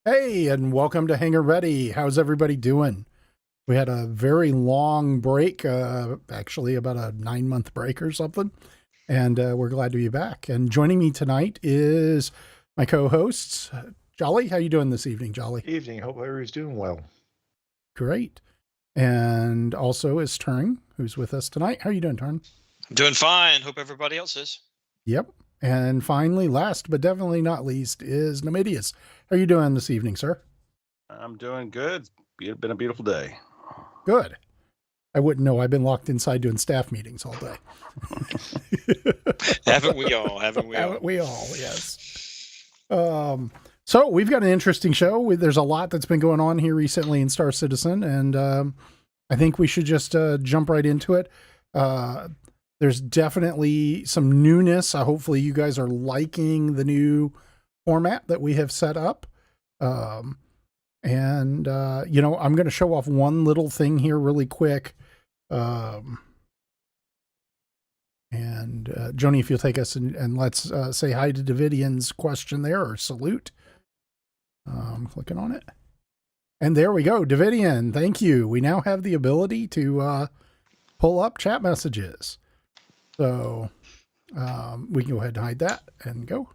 Hey, and welcome to HangarReady. How's everybody doing? We had a very long break, actually about a 9-month break or something, and we're glad to be back. And joining me tonight is my co-hosts, Jolly. How you doing this evening, Jolly? Evening. Hope everybody's doing well. Great. And also is Turn, who's with us tonight. How are you doing, Turn? I'm doing fine. Hope everybody else is. Yep. And finally, last but definitely not least, is Namidius. How are you doing this evening, sir? I'm doing good. It's been a beautiful day. Good. I wouldn't know. I've been locked inside doing staff meetings all day. Haven't we all? Haven't we all? Haven't we all? Yes. So we've got an interesting show. There's a lot that's been going on here recently in Star Citizen, and I think we should just jump right into it. There's definitely some newness. Hopefully you guys are liking the new format that we have set up. I'm going to show off one little thing here really quick. And Joni, if you'll take us and let's say hi to Davidian's question there, or salute. I'm clicking on it. And there we go. Davidian, thank you. We now have the ability to pull up chat messages. So we can go ahead and hide that and go.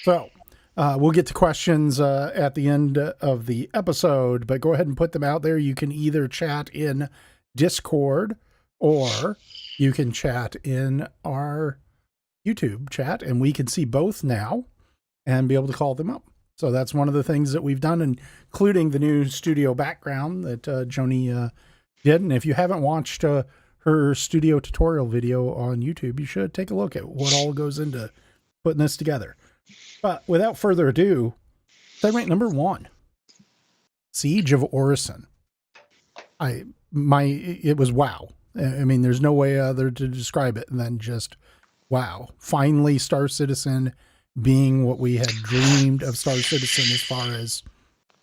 So we'll get to questions at the end of the episode, but go ahead and put them out there. You can either chat in Discord or you can chat in our YouTube chat, and we can see both now and be able to call them up. So that's one of the things that we've done, including the new studio background that Joni did. And if you haven't watched her studio tutorial video on YouTube, you should take a look at what all goes into putting this together. But without further ado, segment number 1, Siege of Orison. It was wow. I mean, there's no way other to describe it than just wow. Finally, Star Citizen being what we had dreamed of Star Citizen as far as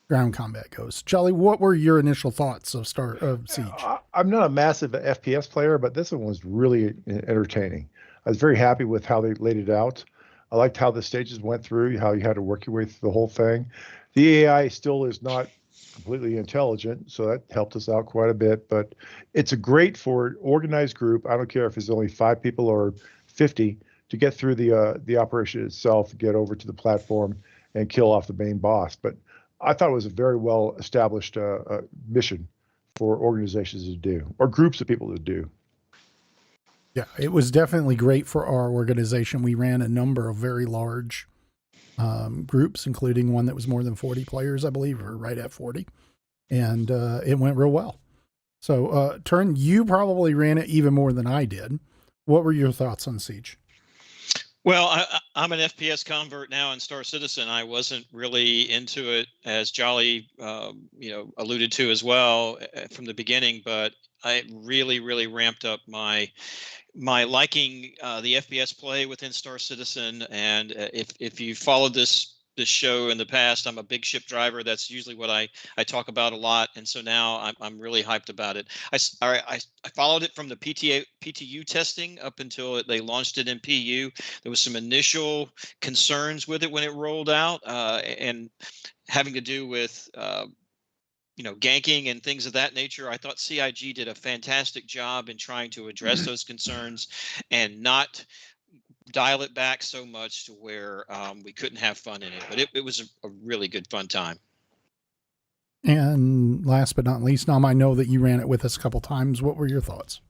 ground combat goes. Jolly, what were your initial thoughts of Siege? I'm not a massive FPS player, but this one was really entertaining. I was very happy with how they laid it out. I liked how the stages went through, how you had to work your way through the whole thing. The AI still is not completely intelligent, so that helped us out quite a bit. But it's a great for organized group. I don't care if it's only 5 people or 50 to get through the operation itself, get over to the platform, and kill off the main boss. But I thought it was a very well established mission for organizations to do, or groups of people to do. Yeah, it was definitely great for our organization. We ran a number of very large groups, including one that was more than 40 players, I believe, or right at 40. And it went real well. So, Turn, you probably ran it even more than I did. What were your thoughts on Siege? Well, I'm an FPS convert now in Star Citizen. I wasn't really into it, as Jolly, alluded to as well from the beginning. But I really, really ramped up my liking the FPS play within Star Citizen. And if you followed this show in the past, I'm a big ship driver. That's usually what I talk about a lot. And so now I'm really hyped about it. I followed it from the PTU testing up until they launched it in PU. There was some initial concerns with it when it rolled out, and having to do with ganking and things of that nature. I thought CIG did a fantastic job in trying to address those concerns and not dial it back so much to where we couldn't have fun in it. But it was a really good fun time. And last but not least, Nam, I know that you ran it with us a couple times. What were your thoughts?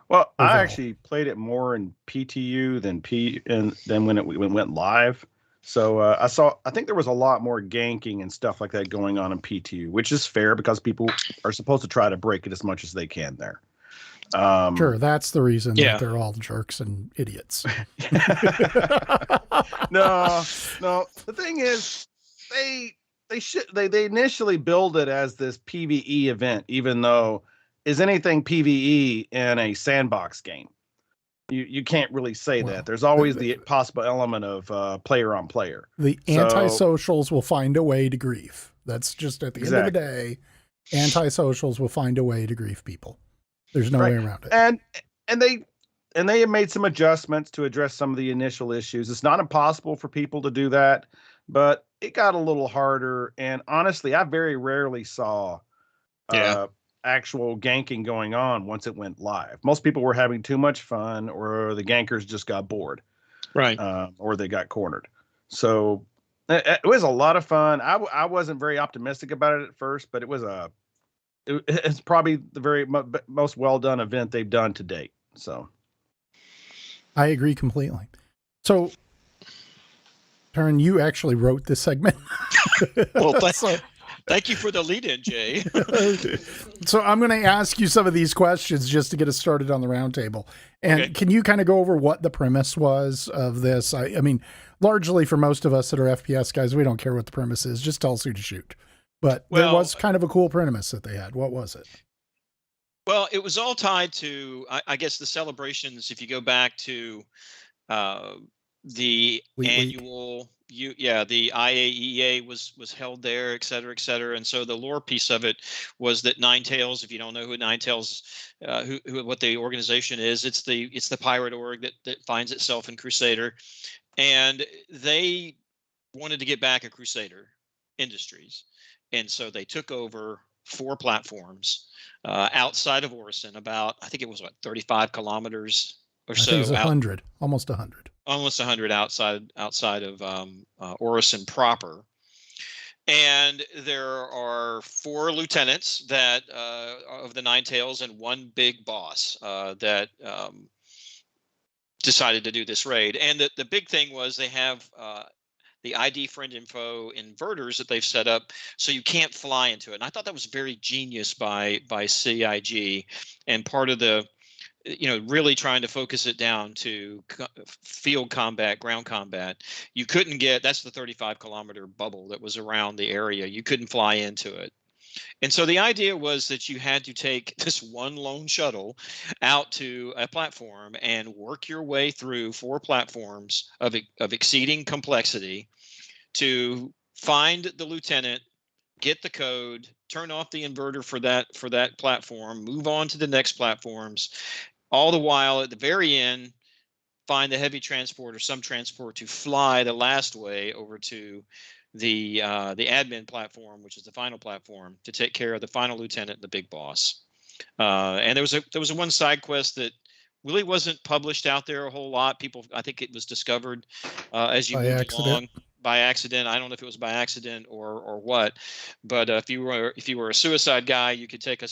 Well, overall? I actually played it more in PTU than when it went live. So I think there was a lot more ganking and stuff like that going on in PTU, which is fair because people are supposed to try to break it as much as they can there. Sure, that's the reason that they're all jerks and idiots. No. The thing is, they initially build it as this PvE event, even though is anything PvE in a sandbox game. You can't really say that. There's always the possible element of player on player. The antisocials will find a way to grief. That's just at the end of the day, antisocials will find a way to grief people. There's no way around it. And they have made some adjustments to address some of the initial issues. It's not impossible for people to do that, but it got a little harder. And honestly, I very rarely saw actual ganking going on once it went live. Most people were having too much fun, or the gankers just got bored, Right. or they got cornered. So it was a lot of fun. I wasn't very optimistic about it at first, but it's probably the most well done event they've done to date. So I agree completely. So, Taryn, you actually wrote this segment. Well, thank you for the lead-in, Jay. So I'm going to ask you some of these questions just to get us started on the roundtable. And Okay. can you kind of go over what the premise was of this? I mean, largely for most of us that are FPS guys, we don't care what the premise is. Just tell us who to shoot. But there Well, was kind of a cool premise that they had. What was it? Well, it was all tied to, I guess, the celebrations. If you go back to the Week. annual, the IAEA was held there, et cetera, et cetera. And so the lore piece of it was that Nine Tails. If you don't know who Nine Tails, what the organization is, it's the pirate org that finds itself in Crusader, and they wanted to get back at Crusader Industries, and so they took over 4 platforms outside of Orison, about, I think it was 35 kilometers or I so, think it's 100, almost 100. almost 100 outside of Orison proper. And there are 4 lieutenants that of the Nine Tails and 1 big boss that decided to do this raid. And the big thing was they have the ID friend info inverters that they've set up, so you can't fly into it. And I thought that was very genius by CIG, and part of the, really trying to focus it down to field combat, ground combat. You couldn't that's the 35-kilometer bubble that was around the area. You couldn't fly into it. And so the idea was that you had to take this one lone shuttle out to a platform and work your way through 4 platforms of exceeding complexity to find the lieutenant, get the code, turn off the inverter for that platform, move on to the next platforms, all the while at the very end find the heavy transport or some transport to fly the last way over to the admin platform, which is the final platform, to take care of the final lieutenant and the big boss. And there was a one side quest that really wasn't published out there a whole lot. I think it was discovered as you moved along by accident. I don't know if it was by accident or what, but if you were a suicide guy, you could take a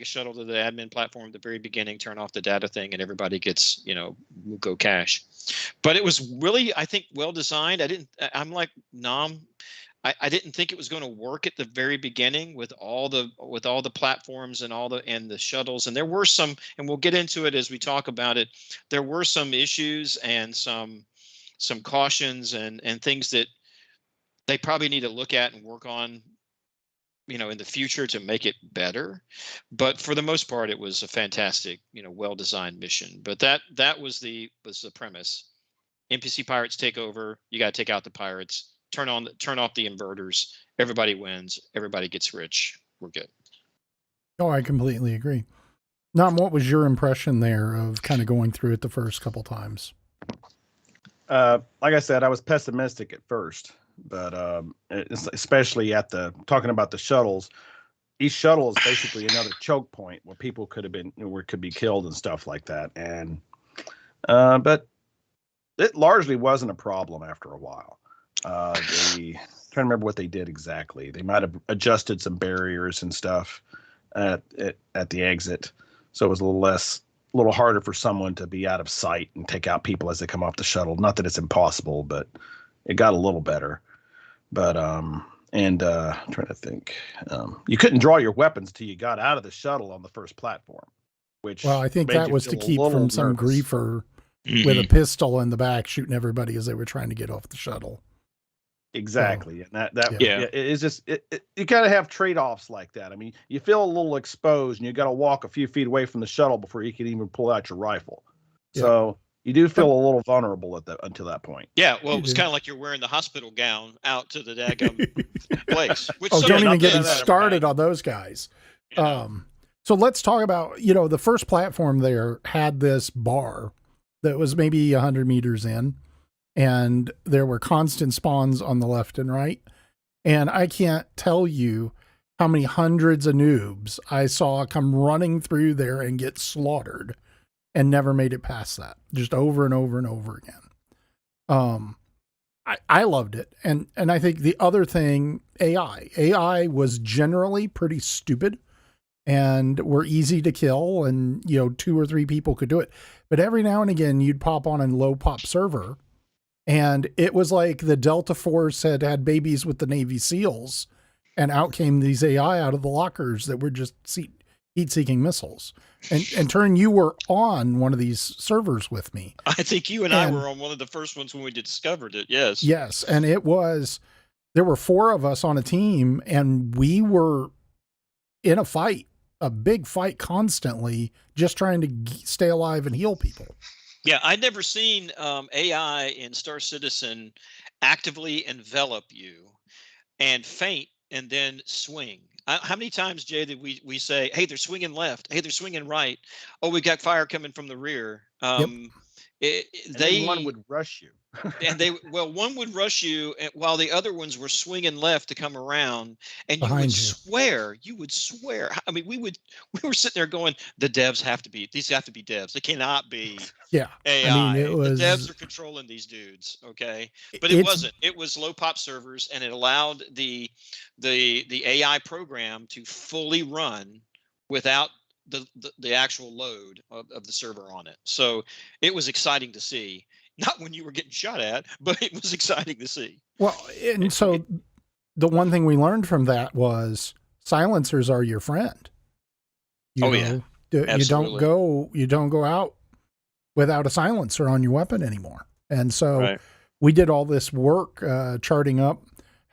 shuttle to the admin platform at the very beginning, turn off the data thing, and everybody gets go cash. But it was really, I think, well designed. I'm like Nam. I didn't think it was going to work at the very beginning with all the platforms and the shuttles. And there were some, and we'll get into it as we talk about it. There were some issues and some cautions and things that they probably need to look at and work on, in the future to make it better. But for the most part, it was a fantastic, well-designed mission. But that was the premise. NPC pirates take over. You got to take out the pirates. Turn off the inverters. Everybody wins. Everybody gets rich. We're good. Oh, I completely agree. Nam, what was your impression there of kind of going through it the first couple times? Like I said, I was pessimistic at first, but especially talking about the shuttles. Each shuttle is basically another choke point where people could be killed and stuff like that. And but it largely wasn't a problem after a while. Trying to remember what they did exactly. They might have adjusted some barriers and stuff at the exit, so it was a little harder for someone to be out of sight and take out people as they come off the shuttle. Not that it's impossible, but it got a little better. But I'm trying to think. You couldn't draw your weapons till you got out of the shuttle on the first platform. Well, I think that was to keep from some griefer with a pistol in the back shooting everybody as they were trying to get off the shuttle. Exactly. And it's just, you gotta have trade-offs like that. I mean, you feel a little exposed and you gotta walk a few feet away from the shuttle before you can even pull out your rifle. Yeah. So you do feel a little vulnerable until that point. Yeah, well, it was kind of like you're wearing the hospital gown out to the daggum place. Don't even get me started on those guys. So let's talk about, the first platform there had this bar that was maybe 100 meters in, and there were constant spawns on the left and right. And I can't tell you how many hundreds of noobs I saw come running through there and get slaughtered and never made it past that, just over and over and over again. I loved it. And I think the other thing, AI was generally pretty stupid and were easy to kill, and 2 or 3 people could do it. But every now and again you'd pop on a low pop server and it was like the Delta Force had babies with the Navy SEALs, and out came these AI out of the lockers that were just heat-seeking missiles. And Turn, you were on one of these servers with me. I think you and I were on one of the first ones when we discovered it. Yes. Yes. And there were 4 of us on a team, and we were in a big fight constantly, just trying to stay alive and heal people. Yeah, I'd never seen AI in Star Citizen actively envelop you and feint and then swing. How many times, Jay, did we say, "Hey, they're swinging left. Hey, they're swinging right. Oh, we got fire coming from the rear." One would rush you. And one would rush you while the other ones were swinging left to come around, and you would swear. I mean, we were sitting there going, these have to be devs. They cannot be AI. I mean, the devs are controlling these dudes. Okay. But it wasn't. It was low pop servers, and it allowed the AI program to fully run without the actual load of the server on it. So it was exciting to see. Not when you were getting shot at, but it was exciting to see. Well, and so the one thing we learned from that was silencers are your friend. Yeah. You don't go out without a silencer on your weapon anymore. And so we did all this work charting up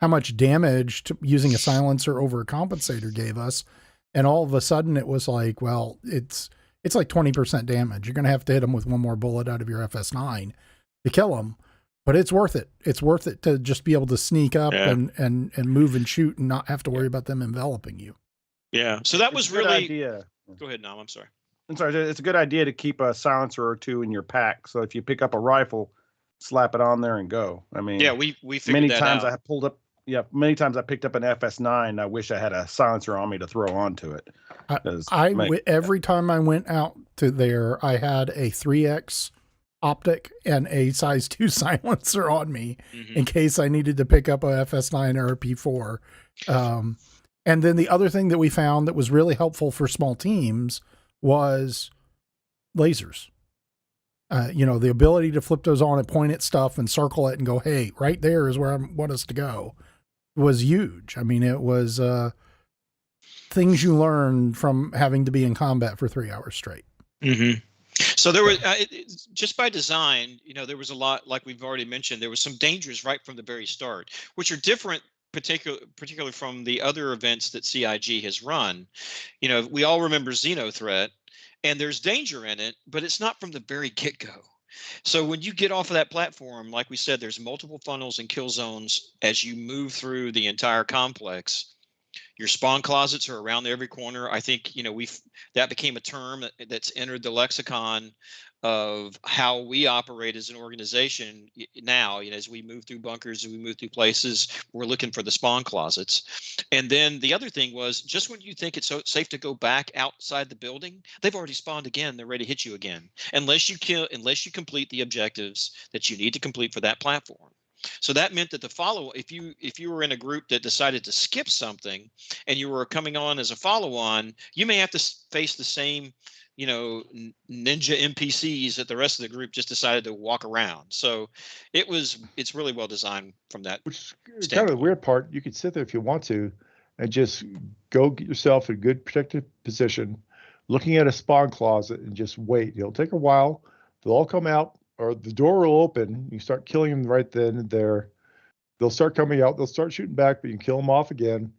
how much damage using a silencer over a compensator gave us. And all of a sudden it was like, well, it's like 20% damage. You're going to have to hit them with one more bullet out of your FS9 to kill them, but it's worth it. It's worth it to just be able to sneak up and move and shoot and not have to worry about them enveloping you. Yeah. So that was really idea. Go ahead, Nam. I'm sorry. It's a good idea to keep a silencer or 2 in your pack. So if you pick up a rifle, slap it on there and go. I mean, we figured that out. Many times I picked up an FS9. I wish I had a silencer on me to throw onto it. Every time I went out to there, I had a 3X optic and a size 2 silencer on me in case I needed to pick up a FS9 or a P4. And then the other thing that we found that was really helpful for small teams was lasers. The ability to flip those on and point at stuff and circle it and go, hey, right there is where I want us to go, was huge. I mean, it was things you learn from having to be in combat for 3 hours straight. Mm-hmm. So there was just by design, there was a lot, like we've already mentioned, there was some dangers right from the very start, which are different, particularly from the other events that CIG has run. We all remember Xenothreat, and there's danger in it, but it's not from the very get-go. So when you get off of that platform, like we said, there's multiple funnels and kill zones as you move through the entire complex. Your spawn closets are around every corner. I think, that became a term that's entered the lexicon of how we operate as an organization now. As we move through bunkers, as we move through places, we're looking for the spawn closets. And then the other thing was, just when you think it's so safe to go back outside the building, they've already spawned again. They're ready to hit you again, unless you complete the objectives that you need to complete for that platform. So that meant that if you were in a group that decided to skip something and you were coming on as a follow-on, you may have to face the same, ninja NPCs that the rest of the group just decided to walk around. So it's really well designed from that. Which is kind of the weird part. You could sit there if you want to and just go get yourself a good protected position, looking at a spawn closet and just wait. It'll take a while. They'll all come out, or the door will open. You start killing them right then and there. They'll start coming out. They'll start shooting back, but you can kill them off again.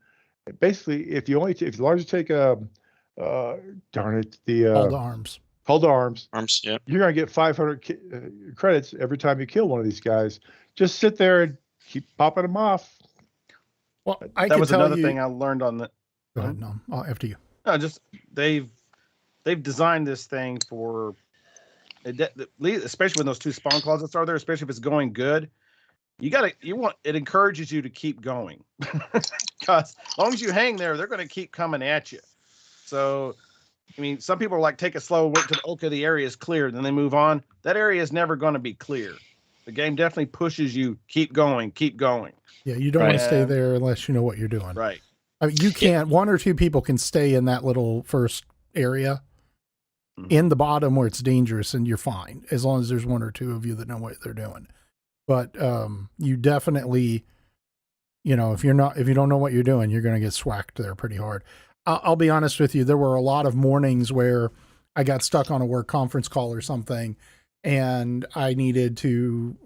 Basically, if you long as you take call to arms. Yeah. You're gonna get 500 credits every time you kill one of these guys. Just sit there and keep popping them off. Well, that was another thing I learned on the. Go ahead, no, after you. No, just they've designed this thing for. Especially when those 2 spawn closets are there, especially if it's going good, it encourages you to keep going because as long as you hang there, they're going to keep coming at you. So, I mean, some people are like, take it slow, wait till the area is clear, then they move on. That area is never going to be clear. The game definitely pushes you, keep going. Yeah, you don't want to stay there unless you know what you're doing. Right. I mean, you can't, one or two people can stay in that little first area in the bottom where it's dangerous, and you're fine as long as there's one or two of you that know what they're doing. But you definitely, if you don't know what you're doing, you're going to get swacked there pretty hard. I'll be honest with you. There were a lot of mornings where I got stuck on a work conference call or something, and I needed to,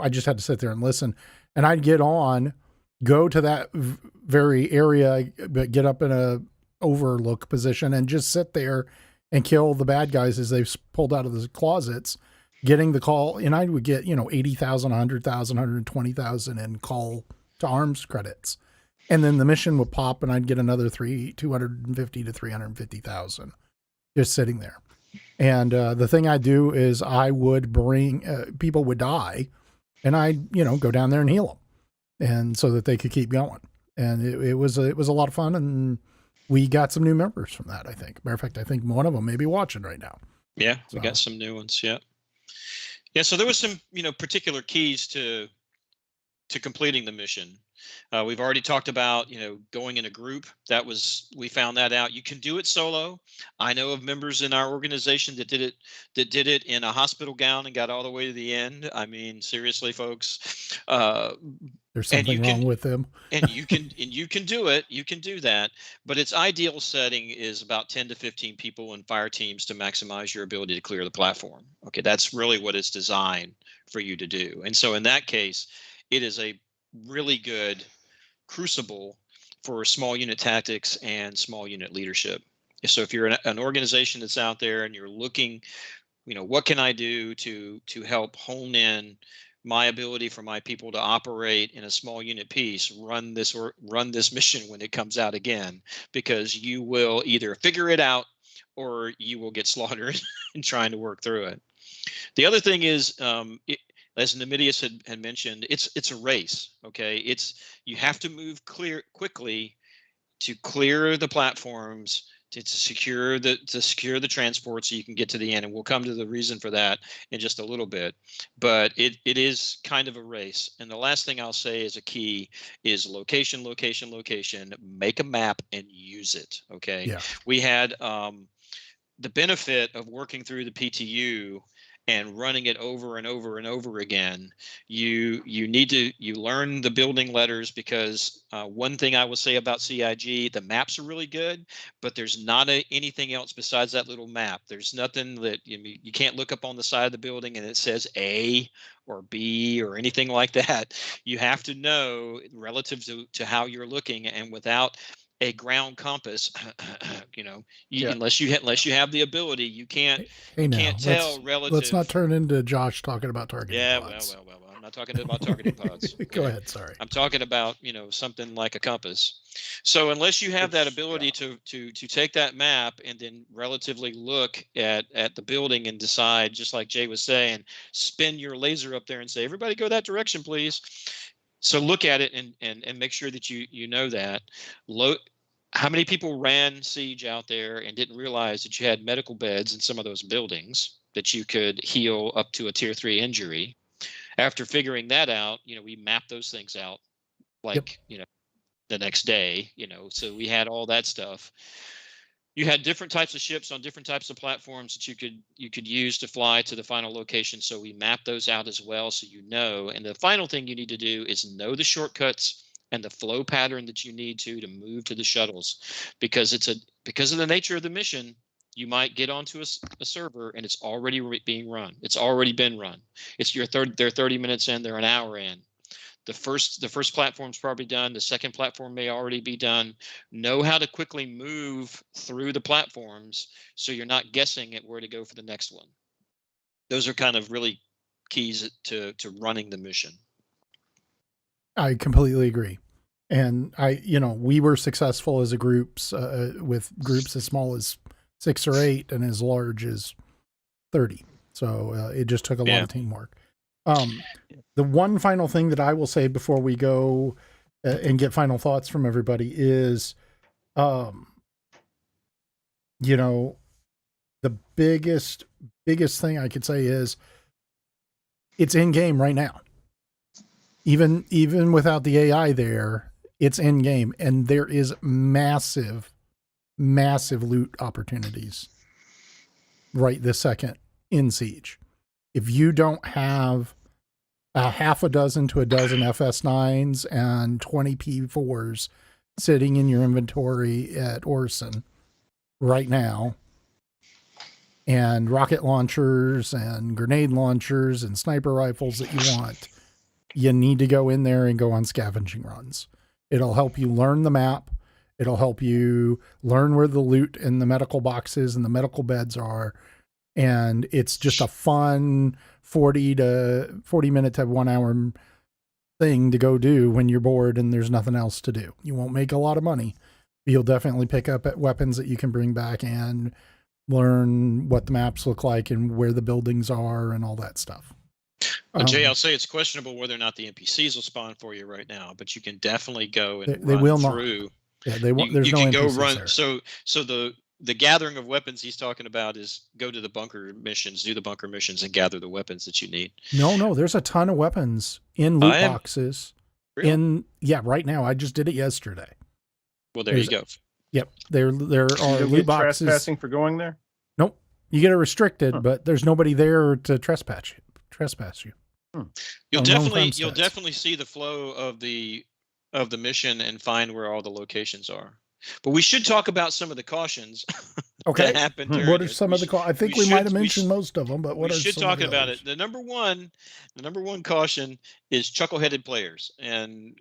I just had to sit there and listen. And I'd get on, go to that very area, but get up in a overlook position and just sit there and kill the bad guys as they've pulled out of the closets, getting the call. And I would get, 80,000, 100,000, 120,000 in call to arms credits. And then the mission would pop and I'd get another 250 to 350,000 just sitting there. And the thing I do is I would bring, people would die, and I'd, go down there and heal them, and so that they could keep going. And it was a lot of fun, and we got some new members from that, I think. Matter of fact, I think one of them may be watching right now. Yeah, we got some new ones. Yeah. Yeah. So there was some, particular keys to completing the mission. We've already talked about, going in a group. We found that out. You can do it solo. I know of members in our organization that did it in a hospital gown and got all the way to the end. I mean, seriously, folks, there's something wrong with them. and you can do it. You can do that. But its ideal setting is about 10 to 15 people in fire teams to maximize your ability to clear the platform. Okay. That's really what it's designed for you to do. And so in that case, it is a really good crucible for small unit tactics and small unit leadership. So if you're an organization that's out there and you're looking, what can I do to help hone in my ability for my people to operate in a small unit piece, run this mission when it comes out again, because you will either figure it out or you will get slaughtered in trying to work through it. The other thing is, as Namidius had mentioned, it's a race. Okay, you have to move quickly to clear the platforms, to secure the transport so you can get to the end, and we'll come to the reason for that in just a little bit. But it is kind of a race. And the last thing I'll say as a key is location. Make a map and use it. Okay. Yeah. We had the benefit of working through the PTU and running it over and over and over again. You learn the building letters, because one thing I will say about CIG, the maps are really good, but there's not anything else besides that little map. There's nothing that you can't look up on the side of the building and it says A or B or anything like that. You have to know relative to how you're looking, and without a ground compass, unless you have the ability, you can't tell relative. Let's not turn into Josh talking about targeting pods. Well, I'm not talking about targeting pods. Go ahead. Sorry. I'm talking about, something like a compass. So unless you have that ability to take that map and then relatively look at the building and decide, just like Jay was saying, spin your laser up there and say, everybody go that direction, please. So look at it and make sure that you know that. How many people ran Siege out there and didn't realize that you had medical beds in some of those buildings that you could heal up to a tier 3 injury? After figuring that out, we mapped those things out the next day, so we had all that stuff. You had different types of ships on different types of platforms that you could use to fly to the final location. So we mapped those out as well, so And the final thing you need to do is know the shortcuts and the flow pattern that you need to move to the shuttles, because of the nature of the mission, you might get onto a server and it's already being run. It's already been run. They're 30 minutes in, they're an hour in. The first platform's probably done. The second platform may already be done. Know how to quickly move through the platforms so you're not guessing at where to go for the next one. Those are kind of really keys to running the mission. I completely agree. And we were successful as with groups as small as 6 or 8 and as large as 30. So it just took a lot of teamwork. The one final thing that I will say before we go and get final thoughts from everybody is, you know, the biggest thing I could say is it's in game right now. Even without the AI there, it's in game, and there is massive loot opportunities right this second in Siege. If you don't have a half a dozen to a dozen FS9s and 20 P4s sitting in your inventory at Orison right now, and rocket launchers and grenade launchers and sniper rifles that you want, you need to go in there and go on scavenging runs. It'll help you learn the map. It'll help you learn where the loot and the medical boxes and the medical beds are. And it's just a fun 40 minute to 1 hour thing to go do when you're bored and there's nothing else to do. You won't make a lot of money. You'll definitely pick up at weapons that you can bring back and learn what the maps look like and where the buildings are and all that stuff. Jay, I'll say it's questionable whether or not the NPCs will spawn for you right now, but you can definitely go and they will through. Not. Yeah, they won't. There's you no can go NPCs run. there. So the gathering of weapons he's talking about is go to the bunker missions, do the bunker missions, and gather the weapons that you need. No, there's a ton of weapons in loot boxes. Really? Right now. I just did it yesterday. Well, there you go. Yep, there are you loot get boxes. trespassing for going there? Nope, you get it restricted, but there's nobody there to trespass you. You'll definitely see the flow of the mission and find where all the locations are. But we should talk about some of the cautions that happened. What are some of the cautions? I think we might have mentioned most of them, but what are some? We should talk about it. The number one caution is chuckle-headed players, and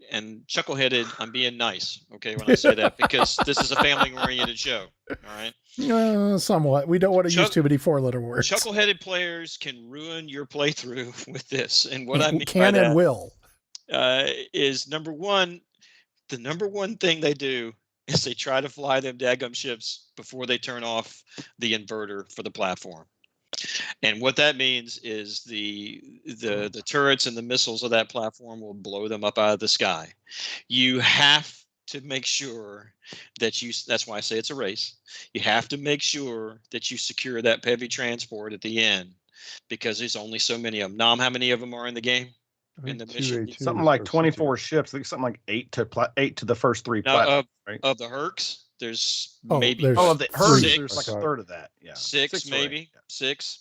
chuckle-headed. I'm being nice, okay, when I say that, because this is a family-oriented show. All right. Somewhat. We don't want to use too many 4-letter words. Chuckle-headed players can ruin your playthrough with this, and what I mean can by that and will is number one. The number one thing they do is they try to fly them daggum ships before they turn off the inverter for the platform. And what that means is the turrets and the missiles of that platform will blow them up out of the sky. You have to make sure that that's why I say it's a race. You have to make sure that you secure that heavy transport at the end, because there's only so many of them. Nom, how many of them are in the game? In the mission, something like 24 ships. I think something like 8 to the first 3 platforms. Right? Of the Hercs, there's maybe of the Hercs, there's like a third of that. Yeah, six maybe. 6.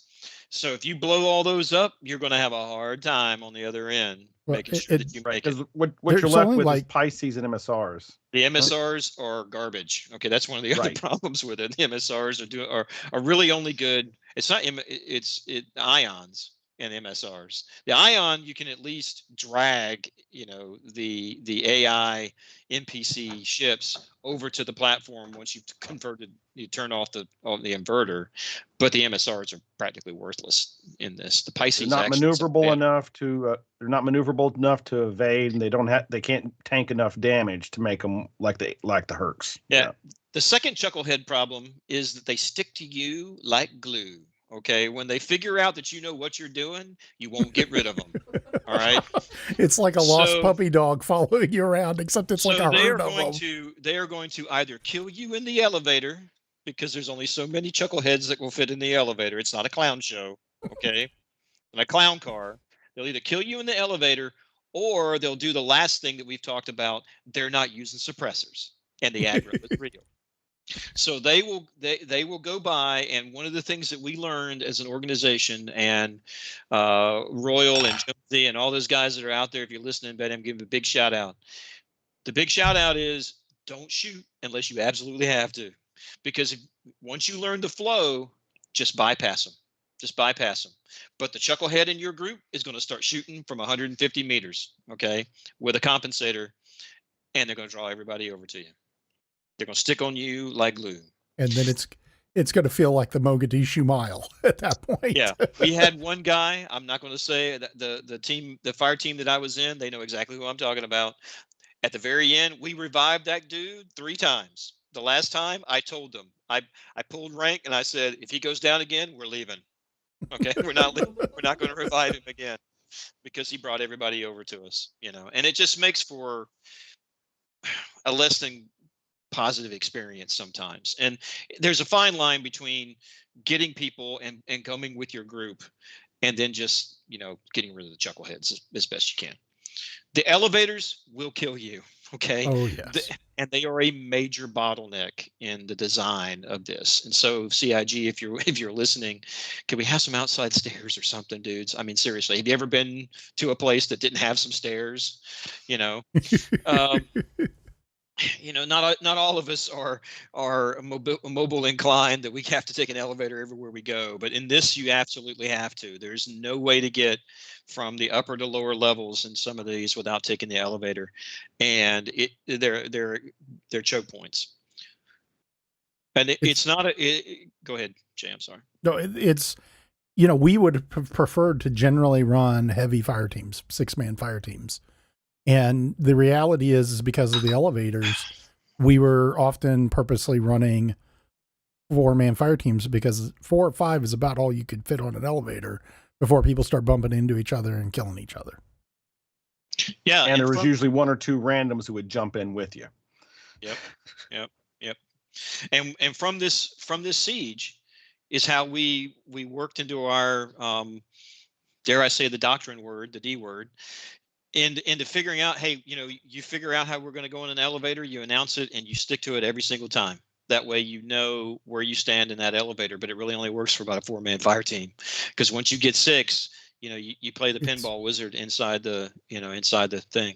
So if you blow all those up, you're going to have a hard time on the other end making sure that you make it. What you're left with is Pisces and MSRs. The MSRs are garbage. Okay, that's one of the other problems with it. The MSRs are really only good. It's not. It's ions and MSRs. The ion, you can at least drag, the AI NPC ships over to the platform once you've converted, you turn off the inverter. But the MSRs are practically worthless in this. The Pisces they're not maneuverable enough to evade, and they can't tank enough damage to make them like the Hercs. Yeah. The second chucklehead problem is that they stick to you like glue. Okay, when they figure out that you know what you're doing, you won't get rid of them. All right. It's like a lost puppy dog following you around, except it's like a herd of them. They are going to either kill you in the elevator, because there's only so many chuckleheads that will fit in the elevator. It's not a clown show, okay? And a clown car. They'll either kill you in the elevator, or they'll do the last thing that we've talked about. They're not using suppressors, and the aggro is real. So they will go by, and one of the things that we learned as an organization, and Royal and Jonesy and all those guys that are out there, if you're listening, Ben, I'm giving a big shout out. The big shout out is don't shoot unless you absolutely have to, because once you learn the flow, just bypass them. Just bypass them. But the chucklehead in your group is going to start shooting from 150 meters, okay, with a compensator, and they're going to draw everybody over to you. They're going to stick on you like glue. And then it's going to feel like the Mogadishu Mile at that point. Yeah. We had one guy, I'm not going to say that the fire team that I was in, they know exactly who I'm talking about. At the very end, we revived that dude 3 times. The last time I told them, I pulled rank and I said, if he goes down again, we're leaving. Okay. We're not going to revive him again. because he brought everybody over to us, and it just makes for a less than positive experience sometimes. And there's a fine line between getting people and coming with your group and then just, getting rid of the chuckleheads as best you can. The elevators will kill you. Okay. Oh, yes. And they are a major bottleneck in the design of this. And so CIG, if you're listening, can we have some outside stairs or something, dudes? I mean, seriously, have you ever been to a place that didn't have some stairs? Not all of us are mobile inclined that we have to take an elevator everywhere we go. But in this, you absolutely have to. There's no way to get from the upper to lower levels in some of these without taking the elevator, and they're choke points. And it's not go ahead, Jay. I'm sorry. No, it's we would have preferred to generally run heavy fire teams, 6-man fire teams. And the reality is because of the elevators, we were often purposely running 4-man fire teams because 4 or 5 is about all you could fit on an elevator before people start bumping into each other and killing each other. Yeah. And there was usually 1 or 2 randoms who would jump in with you. Yep. And from this siege is how we worked into our, dare I say the doctrine word, the D word, into figuring out, hey, you figure out how we're going to go in an elevator, you announce it, and you stick to it every single time. That way you know where you stand in that elevator, but it really only works for about a 4-man fire team. Because once you get 6, you play the pinball wizard inside the thing.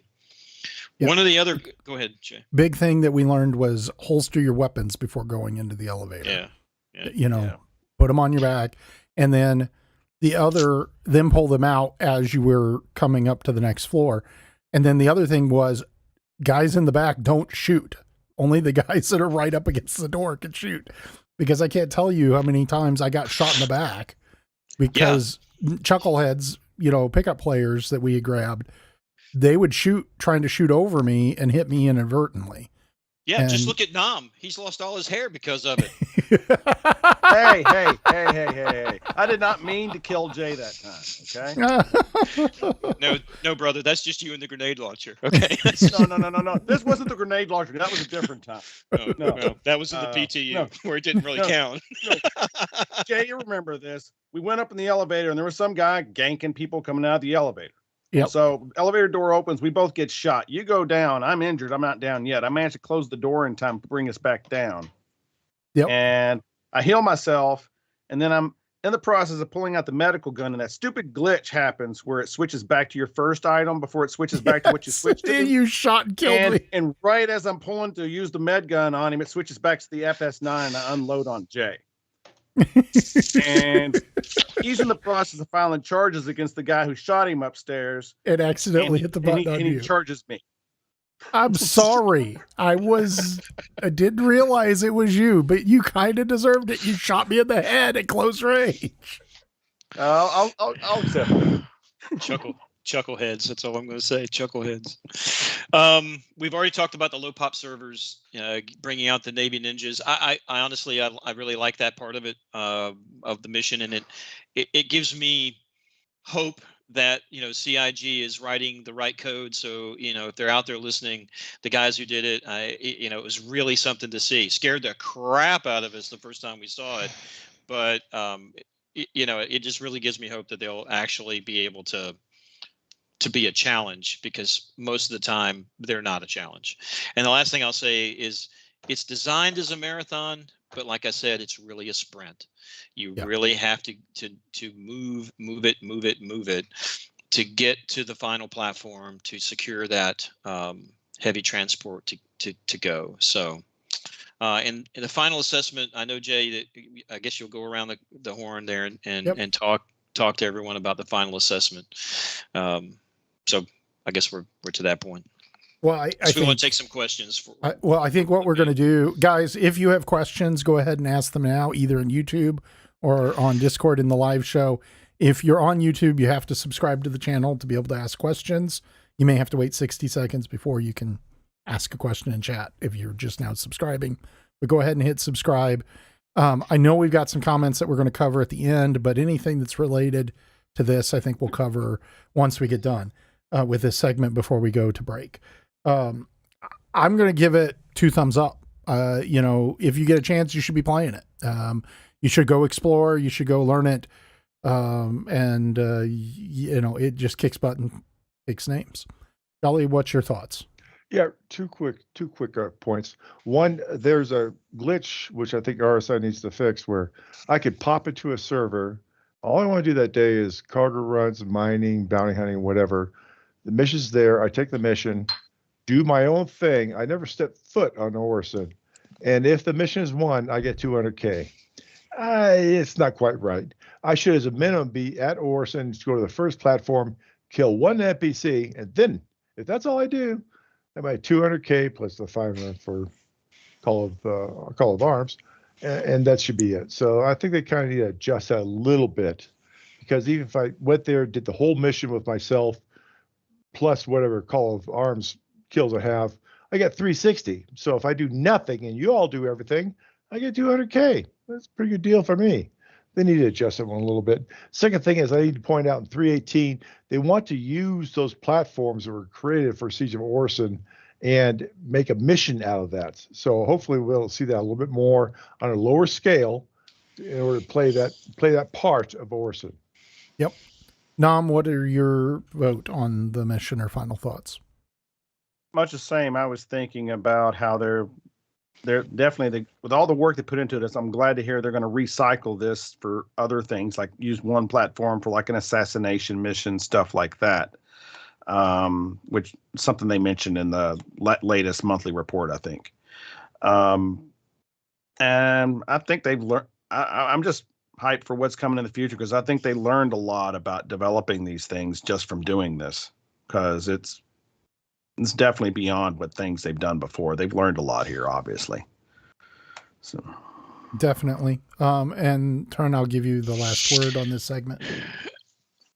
Yeah. One of the other, go ahead, Jay. Big thing that we learned was holster your weapons before going into the elevator. Yeah. Put them on your back, and then then pull them out as you were coming up to the next floor. And then the other thing was, guys in the back, don't shoot. Only the guys that are right up against the door can shoot. Because I can't tell you how many times I got shot in the back because chuckleheads, pickup players that we had grabbed, they would shoot, trying to shoot over me and hit me inadvertently. Yeah, just look at Nam. He's lost all his hair because of it. Hey. I did not mean to kill Jay that time, okay? No, brother. That's just you and the grenade launcher, okay? No. This wasn't the grenade launcher. That was a different time. No. That was in the PTU where it didn't really count. Jay, you remember this. We went up in the elevator, and there was some guy ganking people coming out of the elevator. Yep. So elevator door opens. We both get shot. You go down. I'm injured. I'm not down yet. I managed to close the door in time to bring us back down. Yep. And I heal myself. And then I'm in the process of pulling out the medical gun. And that stupid glitch happens where it switches back to your first item before it switches back to what you switched to. You shot and killed me. And right as I'm pulling to use the med gun on him, it switches back to the FS9 and I unload on Jay. And he's in the process of filing charges against the guy who shot him upstairs. It accidentally hit the button and he charges me. I'm sorry. I didn't realize it was you, but you kind of deserved it. You shot me in the head at close range. I'll accept it. Chuckleheads. That's all I'm going to say. Chuckleheads. We've already talked about the low pop servers, bringing out the Navy ninjas. I honestly, I really like that part of it, of the mission, and it gives me hope that CIG is writing the right code. So if they're out there listening, the guys who did it, it was really something to see. Scared the crap out of us the first time we saw it, but it just really gives me hope that they'll actually be able to be a challenge, because most of the time they're not a challenge. And the last thing I'll say is it's designed as a marathon, but like I said, it's really a sprint. You really have to move it to get to the final platform to secure that heavy transport to go. So and the final assessment, I know, Jay, that I guess you'll go around the horn there and talk to everyone about the final assessment. So I guess we're to that point. Well, I we want to take some questions. I think what we're going to do, guys, if you have questions, go ahead and ask them now, either on YouTube or on Discord in the live show. If you're on YouTube, you have to subscribe to the channel to be able to ask questions. You may have to wait 60 seconds before you can ask a question in chat if you're just now subscribing. But go ahead and hit subscribe. I know we've got some comments that we're going to cover at the end, but anything that's related to this, I think we'll cover once we get done with this segment before we go to break. I'm going to give it 2 thumbs up. You know, if you get a chance, you should be playing it. You should go explore. You should go learn it. And you know, it just kicks butt and takes names. Jolly, what's your thoughts? Yeah, two quick points. One, there's a glitch which I think RSI needs to fix where I could pop into a server. All I want to do that day is cargo runs, mining, bounty hunting, whatever. The mission's there. I take the mission, do my own thing. I never step foot on Orison. And if the mission is won, I get 200K. It's not quite right. I should, as a minimum, be at Orison, go to the first platform, kill one NPC, and then, if that's all I do, I might 200K plus the 500 for Call of Arms, and that should be it. So I think they kind of need to adjust that a little bit, because even if I went there, did the whole mission with myself, plus whatever Call of Arms kills I have, I get 360. So if I do nothing and you all do everything, I get 200K. That's a pretty good deal for me. They need to adjust that one a little bit. Second thing is I need to point out in 318, they want to use those platforms that were created for Siege of Orison and make a mission out of that. So hopefully we'll see that a little bit more on a lower scale in order to play that part of Orison. Yep. Nam, what are your vote on the mission or final thoughts? Much the same. I was thinking about how they're definitely, with all the work they put into this, I'm glad to hear they're going to recycle this for other things, like use one platform for like an assassination mission, stuff like that. Which is something they mentioned in the latest monthly report, I think. And I think they've learned. I'm just hyped for what's coming in the future, because I think they learned a lot about developing these things just from doing this, because it's definitely beyond what things they've done before. They've learned a lot here, obviously. So definitely. And Turn, I'll give you the last word on this segment.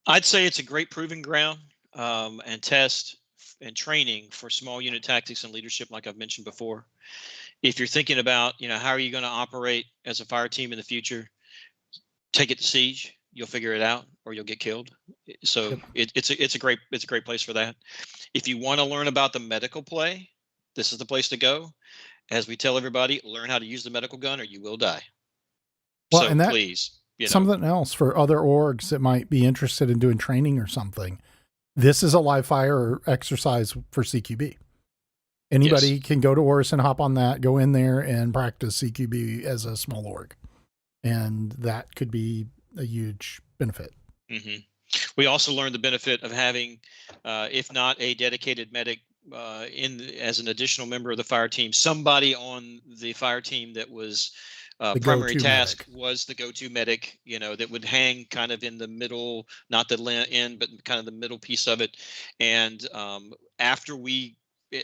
I'd say it's a great proving ground and test and training for small unit tactics and leadership, like I've mentioned before. If you're thinking about, you know, how are you going to operate as a fire team in the future, take it to Siege. You'll figure it out, or you'll get killed. So it's a great place for that. If you want to learn about the medical play, this is the place to go. As we tell everybody, learn how to use the medical gun, or you will die. Well, so and that, please, something else for other orgs that might be interested in doing training or something. This is a live fire exercise for CQB. Anybody can go to Orison, hop on that, go in there and practice CQB as a small org. And that could be a huge benefit. Mm-hmm. We also learned the benefit of having, if not a dedicated medic as an additional member of the fire team, somebody on the fire team that was primary task medic. Was the go-to medic, you know, that would hang kind of in the middle, not the end, but kind of the middle piece of it. And after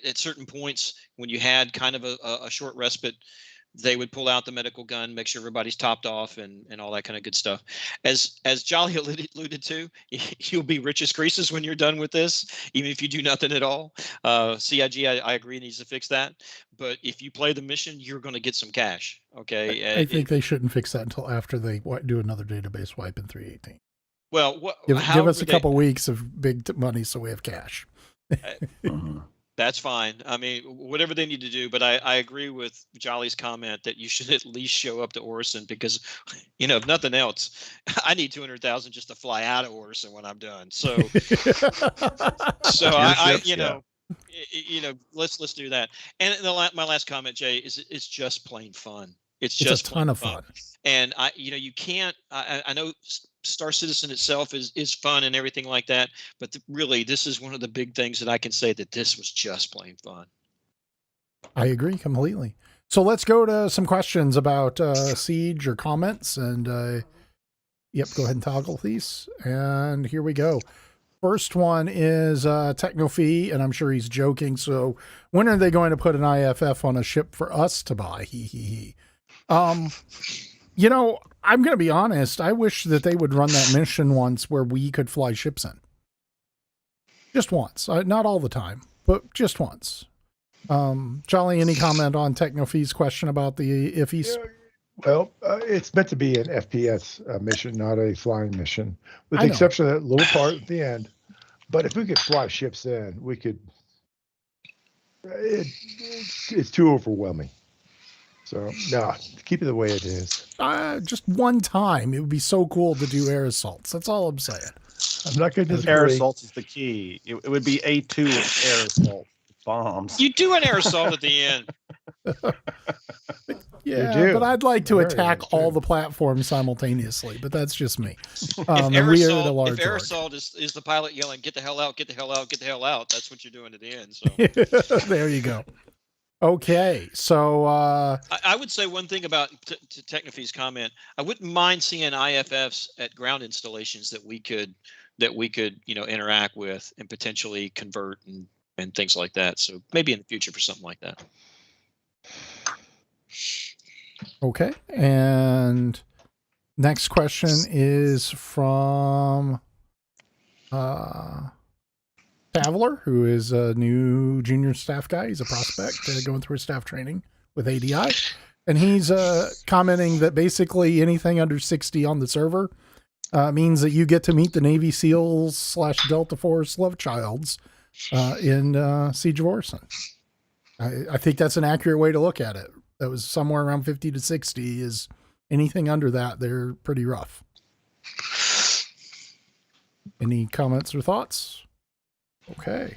at certain points, when you had kind of a short respite, they would pull out the medical gun, make sure everybody's topped off, and all that kind of good stuff. As Jolly alluded to, you'll be rich as greases when you're done with this, even if you do nothing at all. CIG, I agree, needs to fix that. But if you play the mission, you're going to get some cash. Okay. I think they shouldn't fix that until after they do another database wipe in 318. Well, give us a couple weeks of big money so we have cash. That's fine. I mean, whatever they need to do, but I agree with Jolly's comment that you should at least show up to Orison, because, you know, if nothing else, I need 200,000 just to fly out of Orison when I'm done. So, let's do that. And my last comment, Jay, is it's just plain fun. It's just a ton of fun. And you can't. I know Star Citizen itself is fun and everything like that, but really, this is one of the big things that I can say that this was just plain fun. I agree completely. So let's go to some questions about Siege or comments. And go ahead and toggle these. And here we go. First one is Technofee, and I'm sure he's joking. So when are they going to put an IFF on a ship for us to buy? He. You know, I'm going to be honest. I wish that they would run that mission once where we could fly ships in. Just once. Not all the time, but just once. Jolly, any comment on Technofee's question about the IFEs? Well, it's meant to be an FPS mission, not a flying mission, with I the know. exception of that little part at the end. But if we could fly ships in, we could. It's too overwhelming. So no, keep it the way it is. Just one time, it would be so cool to do air assaults. That's all I'm saying. I'm not going to disagree. Air assaults is the key. It would be A2 with air assault bombs. You do an air assault at the end. Yeah, do. but I'd like to Very attack nice, all too. the platforms simultaneously, but that's just me. If And air we are at a assault, large if air org. assault is the pilot yelling, "Get the hell out! Get the hell out! Get the hell out!" That's what you're doing at the end. So There you go. Okay, so I would say one thing about to Technofee's comment. I wouldn't mind seeing IFFs at ground installations that we could interact with and potentially convert and things like that. So maybe in the future for something like that. okay, and next question is from Traveler, who is a new junior staff guy. He's a prospect going through his staff training with ADI. And he's commenting that basically anything under 60 on the server means that you get to meet the Navy SEALs / Delta Force love childs in Siege of Orison. I think that's an accurate way to look at it. That was somewhere around 50 to 60 is anything under that. They're pretty rough. Any comments or thoughts? Okay.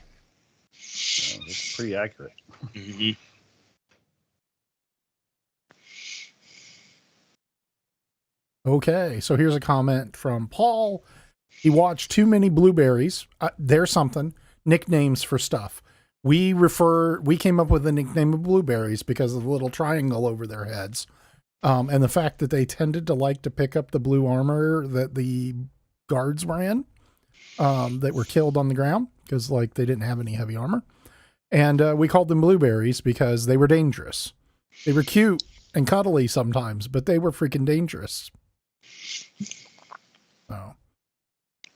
It's pretty accurate. Mm-hmm. Okay, so here's a comment from Paul. He watched too many blueberries. There's something. Nicknames for stuff. We came up with the nickname of blueberries because of the little triangle over their heads. And the fact that they tended to like to pick up the blue armor that the guards were in, that were killed on the ground because they didn't have any heavy armor. And we called them blueberries because they were dangerous. They were cute and cuddly sometimes, but they were freaking dangerous. So,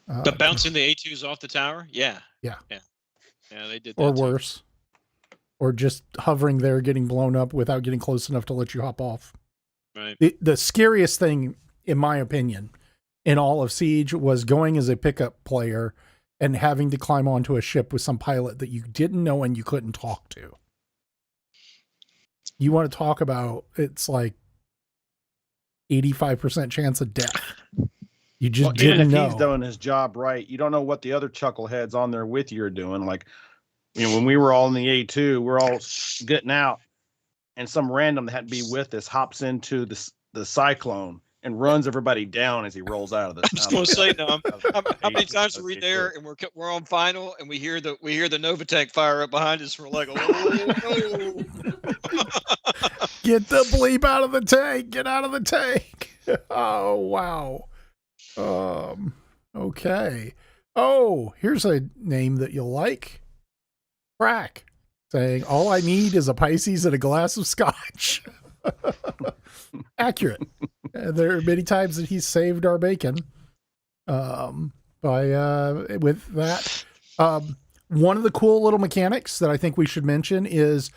But bouncing the A2s off the tower? Yeah. Yeah. They did that. Or too. worse. Or just hovering there, getting blown up without getting close enough to let you hop off. Right. The scariest thing, in my opinion, in all of Siege was going as a pickup player and having to climb onto a ship with some pilot that you didn't know and you couldn't talk to. You want to talk about, it's like 85% chance of death. You just Even didn't if know. he's doing his job right, you don't know what the other chuckleheads on there with you are doing. Like, when we were all in the A2, we're all getting out, and some random that had to be with us hops into the Cyclone and runs everybody down as he rolls out of the. I was going to say, no. How many times are we Okay, there cool. and we're on final and we hear the Novatech fire up behind us? We're like, oh. Get the bleep out of the tank. Get out of the tank. Oh, wow. Okay. Oh, here's a name that you'll like. Crack. Saying, all I need is a Pisces and a glass of scotch. Accurate. There are many times that he's saved our bacon. With that. One of the cool little mechanics that I think we should mention is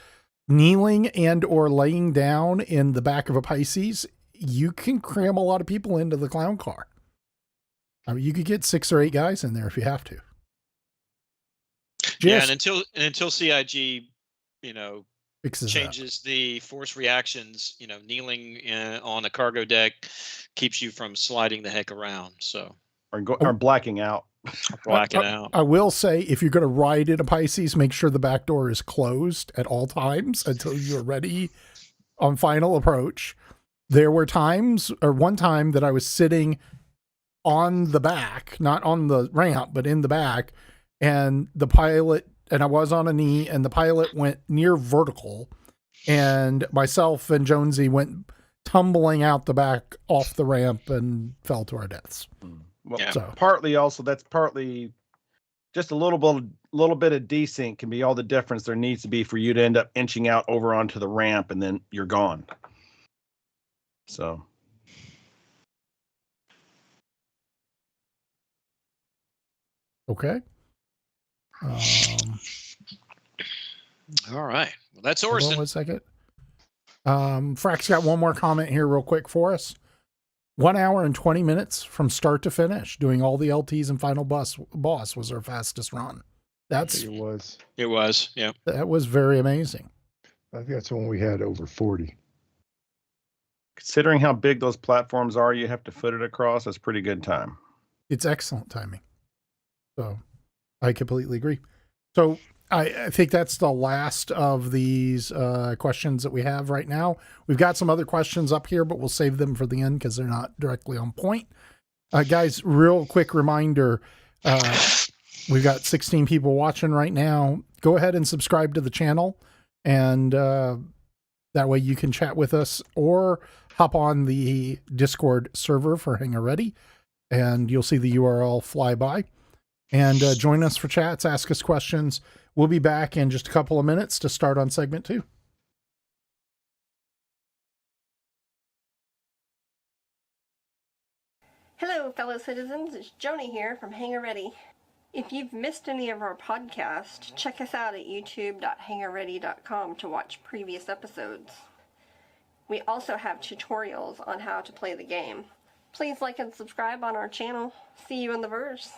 kneeling and or laying down in the back of a Pisces. You can cram a lot of people into the clown car. I mean, you could get 6 or 8 guys in there if you have to. Yeah, and until CIG, fixes changes the force reactions, kneeling on a cargo deck keeps you from sliding the heck around. So Or blacking out. blacking out. I will say, if you're going to ride in a Pisces, make sure the back door is closed at all times until you're ready on final approach. There were times, or one time, that I was sitting on the back, not on the ramp, but in the back, and the pilot, and I was on a knee, and the pilot went near vertical, and myself and Jonesy went tumbling out the back off the ramp and fell to our deaths. Well, Yeah. So that's partly just a little bit of desync can be all the difference there needs to be for you to end up inching out over onto the ramp, and then you're gone. So. okay. All right. Well, that's Hold on Orison. 1 second. Frack's got one more comment here real quick for us. 1 hour and 20 minutes from start to finish, doing all the LTs and final boss was our fastest run. It was. It was, yeah. That was very amazing. I think that's when we had over 40. Considering how big those platforms are, you have to foot it across. That's pretty good time. It's excellent timing. So I completely agree. So I think that's the last of these questions that we have right now. We've got some other questions up here, but we'll save them for the end because they're not directly on point. Guys, real quick reminder, we've got 16 people watching right now. Go ahead and subscribe to the channel, and that way you can chat with us or hop on the Discord server for HangarReady, and you'll see the URL fly by. And join us for chats, ask us questions. We'll be back in just a couple of minutes to start on segment 2. Hello, fellow citizens. It's Joni here from HangarReady. If you've missed any of our podcasts, check us out at youtube.hangarready.com to watch previous episodes. We also have tutorials on how to play the game. Please like and subscribe on our channel. See you in the verse.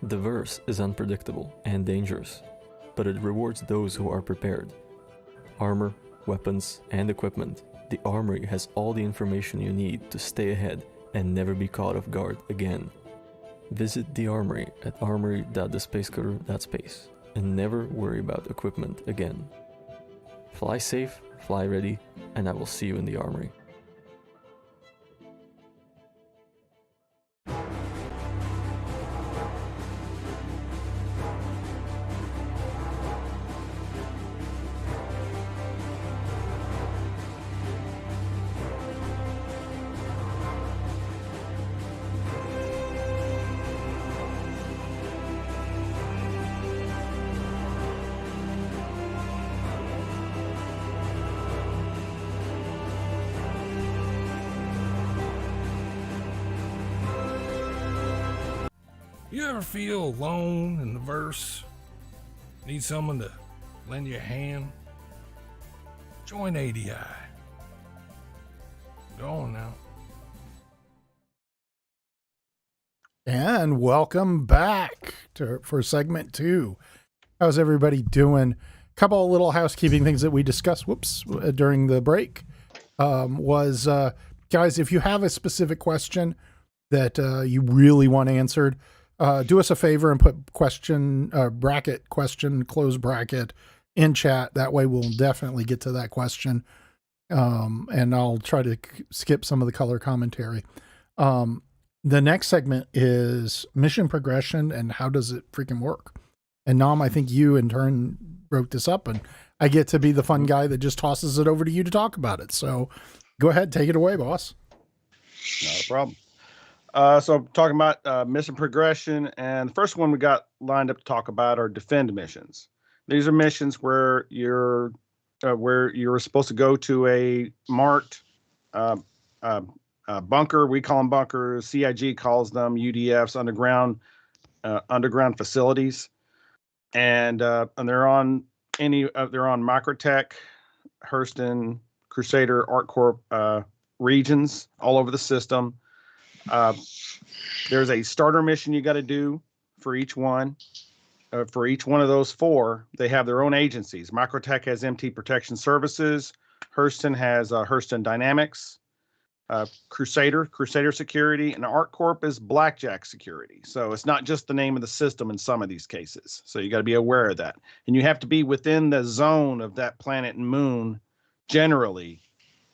The verse is unpredictable and dangerous, but it rewards those who are prepared. Armor, weapons, and equipment, the Armory has all the information you need to stay ahead and never be caught off guard again. Visit the Armory at armory.thespacecutter.space and never worry about equipment again. Fly safe, fly ready, and I will see you in the Armory. You ever feel alone in the verse? Need someone to lend you a hand? Join ADI. Go on now. And welcome back for segment 2. How's everybody doing? A couple of little housekeeping things that we discussed during the break was guys, if you have a specific question that you really want answered, do us a favor and put question close bracket in chat. That way we'll definitely get to that question. And I'll try to skip some of the color commentary. The next segment is mission progression and how does it freaking work? And Nam, I think you in turn wrote this up, and I get to be the fun guy that just tosses it over to you to talk about it. So go ahead, take it away, boss. Not a problem. So talking about mission progression, and the first one we got lined up to talk about are defend missions. These are missions where you're supposed to go to a marked bunker. We call them bunkers. CIG calls them UDFs, underground facilities. and they're on they're on Microtech, Hurston, Crusader, ArtCorp regions all over the system. There's a starter mission you got to do for each one. For each one of those 4, they have their own agencies. Microtech has MT Protection Services. Hurston has Hurston Dynamics. Crusader Security, and ArtCorp is Blackjack Security. So it's not just the name of the system in some of these cases. So you got to be aware of that. And you have to be within the zone of that planet and moon generally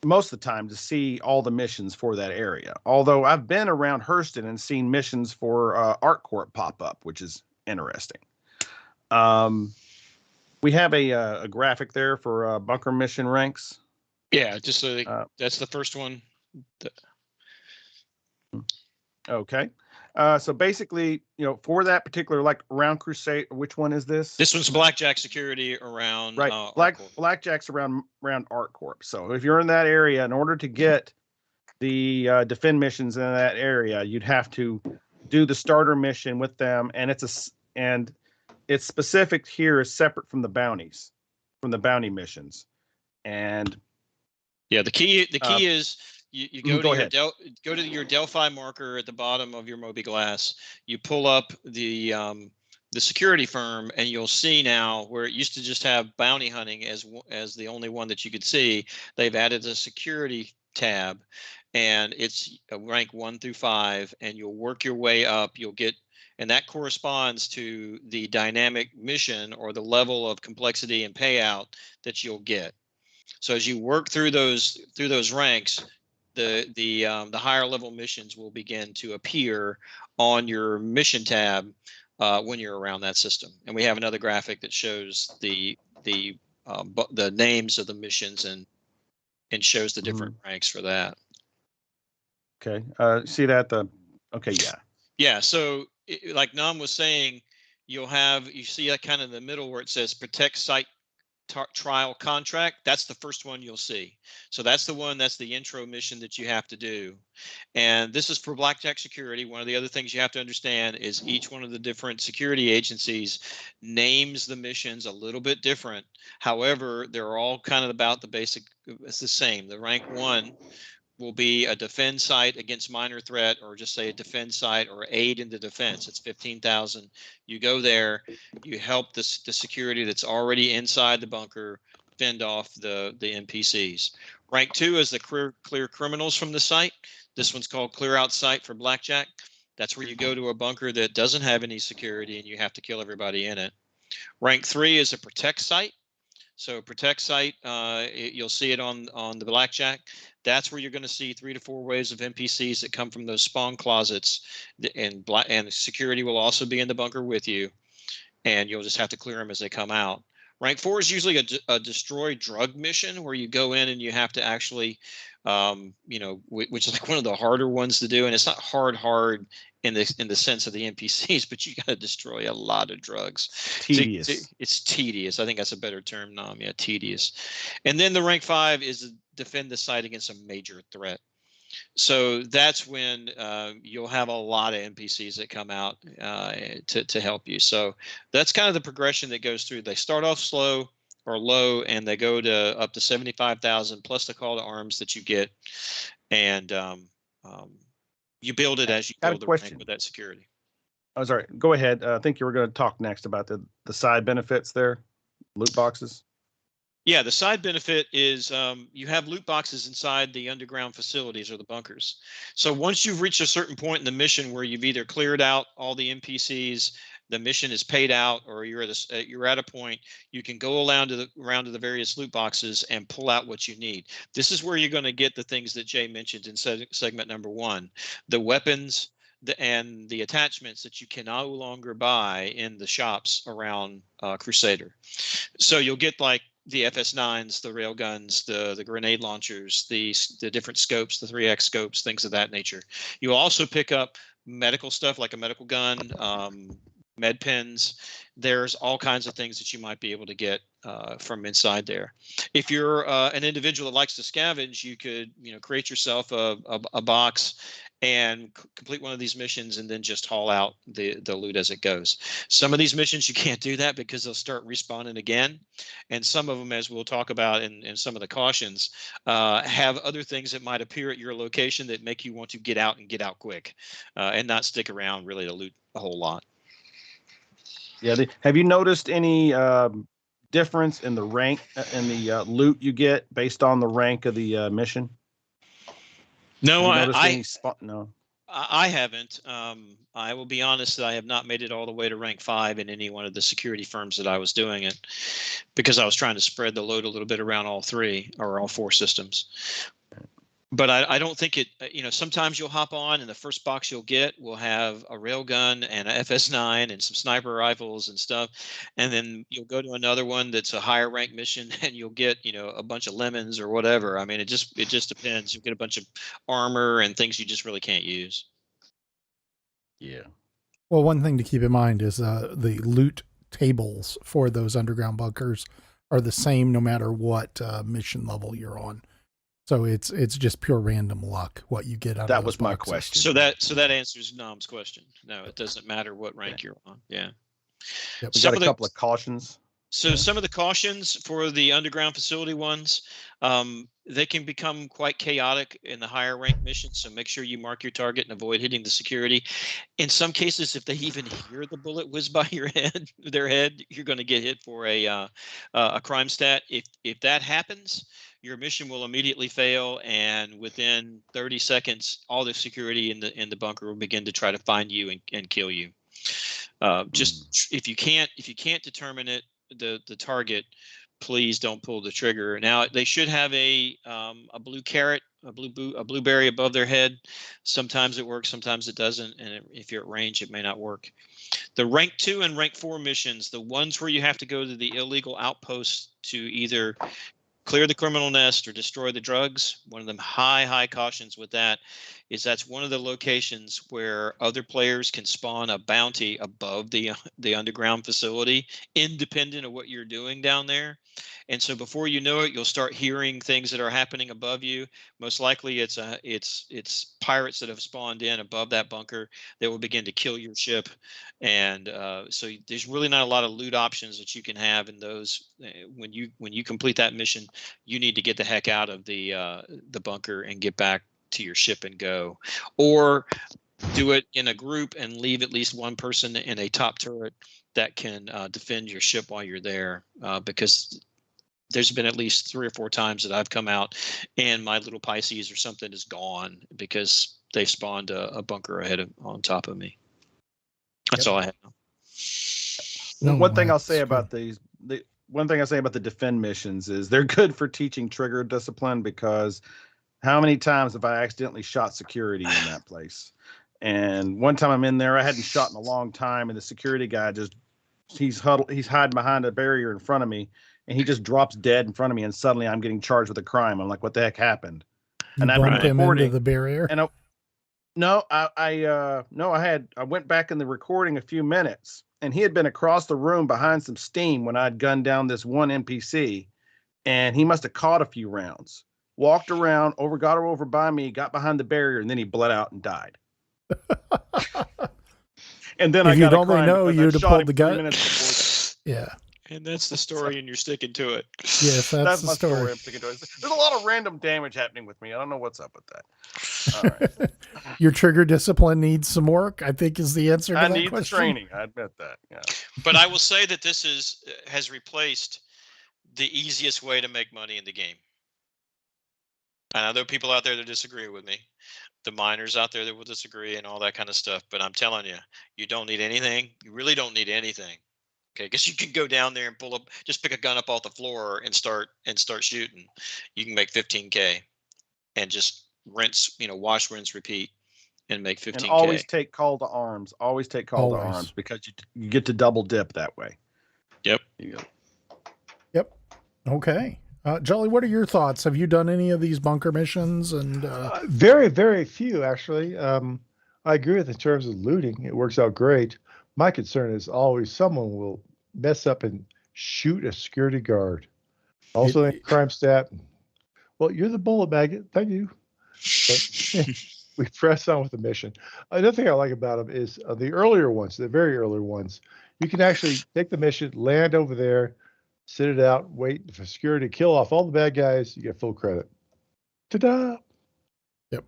most of the time to see all the missions for that area. Although I've been around Hurston and seen missions for ArtCorp pop up, which is interesting. We have a graphic there for bunker mission ranks. Yeah, just so that's the first one. Okay. So basically, for that particular, like around Crusade, which one is this? This one's Blackjack Security around right. Blackjack's around ArtCorp. So if you're in that area, in order to get the defend missions in that area, you'd have to do the starter mission with them, and it's specific here is separate from the bounties, from the bounty missions, and yeah, the key is. You go to your Delphi marker at the bottom of your mobiGlas. You pull up the security firm, and you'll see now where it used to just have bounty hunting as the only one that you could see. They've added a security tab, and it's rank 1 through 5, and you'll work your way up. You'll get, and that corresponds to the dynamic mission or the level of complexity and payout that you'll get. So as you work through those ranks, the higher level missions will begin to appear on your mission tab when you're around that system. And we have another graphic that shows the names of the missions and shows the different ranks for that. Okay. See that yeah. So like Nam was saying, you see that kind of in the middle where it says protect site trial contract. That's the first one you'll see. So that's the intro mission that you have to do. And this is for Blackjack Security. One of the other things you have to understand is each one of the different security agencies names the missions a little bit different. However, they're all kind of about the basic, it's the same. The rank 1 will be a defend site against minor threat, or just say a defend site or aid in the defense. It's 15,000. You go there, you help the security that's already inside the bunker fend off the NPCs. Rank 2 is the clear criminals from the site. This one's called clear out site for Blackjack. That's where you go to a bunker that doesn't have any security and you have to kill everybody in it. Rank 3 is a protect site. So protect site, you'll see it on the Blackjack. That's where you're going to see 3 to 4 waves of NPCs that come from those spawn closets, and security will also be in the bunker with you, and you'll just have to clear them as they come out. Rank 4 is usually a destroy drug mission where you go in and you have to actually, which is like one of the harder ones to do, and it's not hard in the sense of the NPCs, but you got to destroy a lot of drugs. Tedious. It's tedious. I think that's a better term, Nam. Yeah, tedious. And then the rank 5 is defend the site against a major threat. So that's when you'll have a lot of NPCs that come out to help you. So that's kind of the progression that goes through. They start off slow or low, and they go to up to 75,000 plus the call to arms that you get, and you build it as you build the rank with that security. Oh, sorry. Go ahead. I think you were going to talk next about the side benefits there, loot boxes. Yeah, the side benefit is you have loot boxes inside the underground facilities or the bunkers. So once you've reached a certain point in the mission where you've either cleared out all the NPCs, the mission is paid out, or you're at a point, you can go around to the various loot boxes and pull out what you need. This is where you're going to get the things that Jay mentioned in segment number 1, the weapons and the attachments that you can no longer buy in the shops around Crusader. So you'll get like the FS9s, the railguns, the grenade launchers, the different scopes, the 3X scopes, things of that nature. You'll also pick up medical stuff like a medical gun, med pens. There's all kinds of things that you might be able to get from inside there. If you're an individual that likes to scavenge, you could, create yourself a box and complete one of these missions and then just haul out the loot as it goes. Some of these missions you can't do that because they'll start respawning again, and some of them, as we'll talk about in some of the cautions, have other things that might appear at your location that make you want to get out and get out quick, and not stick around really to loot a whole lot. Yeah. Have you noticed any difference in the rank in the loot you get based on the rank of the mission? No, No. I haven't. I will be honest that I have not made it all the way to rank 5 in any one of the security firms that I was doing it, because I was trying to spread the load a little bit around all 4 systems. But I don't think it, sometimes you'll hop on and the first box you'll get will have a railgun and a FS9 and some sniper rifles and stuff. And then you'll go to another one that's a higher rank mission and you'll get, a bunch of lemons or whatever. I mean, it just depends. You'll get a bunch of armor and things you just really can't use. Yeah. Well, one thing to keep in mind is the loot tables for those underground bunkers are the same no matter what mission level you're on. So it's just pure random luck what you get out of those That was my boxes. question. So that answers Nom's question. No, it doesn't matter what rank you're on. Yeah. Yep. We got a couple of cautions. So some of the cautions for the underground facility ones, they can become quite chaotic in the higher rank missions. So make sure you mark your target and avoid hitting the security. In some cases, if they even hear the bullet whiz by their head, you're going to get hit for a crime stat. If that happens, your mission will immediately fail, and within 30 seconds, all the security in the bunker will begin to try to find you and kill you. Just if you can't determine the target, please don't pull the trigger. Now they should have a blue carrot, a blueberry above their head. Sometimes it works, sometimes it doesn't, and if you're at range, it may not work. The rank 2 and rank 4 missions, the ones where you have to go to the illegal outposts to either clear the criminal nest or destroy the drugs, one of them high cautions with that is that's one of the locations where other players can spawn a bounty above the underground facility, independent of what you're doing down there. And so before you know it, you'll start hearing things that are happening above you. Most likely it's pirates that have spawned in above that bunker that will begin to kill your ship. And so there's really not a lot of loot options that you can have in those. When you complete that mission, you need to get the heck out of the bunker and get back to your ship and go, or do it in a group and leave at least one person in a top turret that can defend your ship while you're there, because there's been at least 3 or 4 times that I've come out and my little Pisces or something is gone because they've spawned a bunker on top of me. That's all I have. One thing I'll say about the defend missions is they're good for teaching trigger discipline, because how many times have I accidentally shot security in that place? And one time I'm in there, I hadn't shot in a long time, and the security guy he's hiding behind a barrier in front of me, and he just drops dead in front of me, and suddenly I'm getting charged with a crime. I'm like, what the heck happened? And I bumped him into the barrier. And I went back in the recording a few minutes, and he had been across the room behind some steam when I'd gunned down this one NPC, and he must have caught a few rounds. Walked around, got over by me, got behind the barrier, and then he bled out and died. And then if you'd only know, you'd have pulled the gun. Yeah. And that's the story, and you're sticking to it. Yes, that's the story. I'm sticking to it. There's a lot of random damage happening with me. I don't know what's up with that. All right. Your trigger discipline needs some work, I think, is the answer to that question. I need the training. I admit that. Yeah. But I will say that this has replaced the easiest way to make money in the game. I know there are people out there that disagree with me. The miners out there that will disagree and all that kind of stuff. But I'm telling you, you don't need anything. You really don't need anything. Okay, because you can go down there and just pick a gun up off the floor and start shooting. You can make 15K and just rinse, wash, rinse, repeat, and make 15K. And always take call to arms. Always take call to arms, because you get to double dip that way. Yep. Yep. Okay. Jolly, what are your thoughts? Have you done any of these bunker missions? And very, very few, actually. I agree with in terms of looting. It works out great. My concern is always someone will mess up and shoot a security guard. Also, in crime stat. Well, you're the bullet maggot. Thank you. But, we press on with the mission. Another thing I like about them is the earlier ones, the very earlier ones. You can actually take the mission, land over there, sit it out, wait for security, kill off all the bad guys. You get full credit. Ta-da! Yep.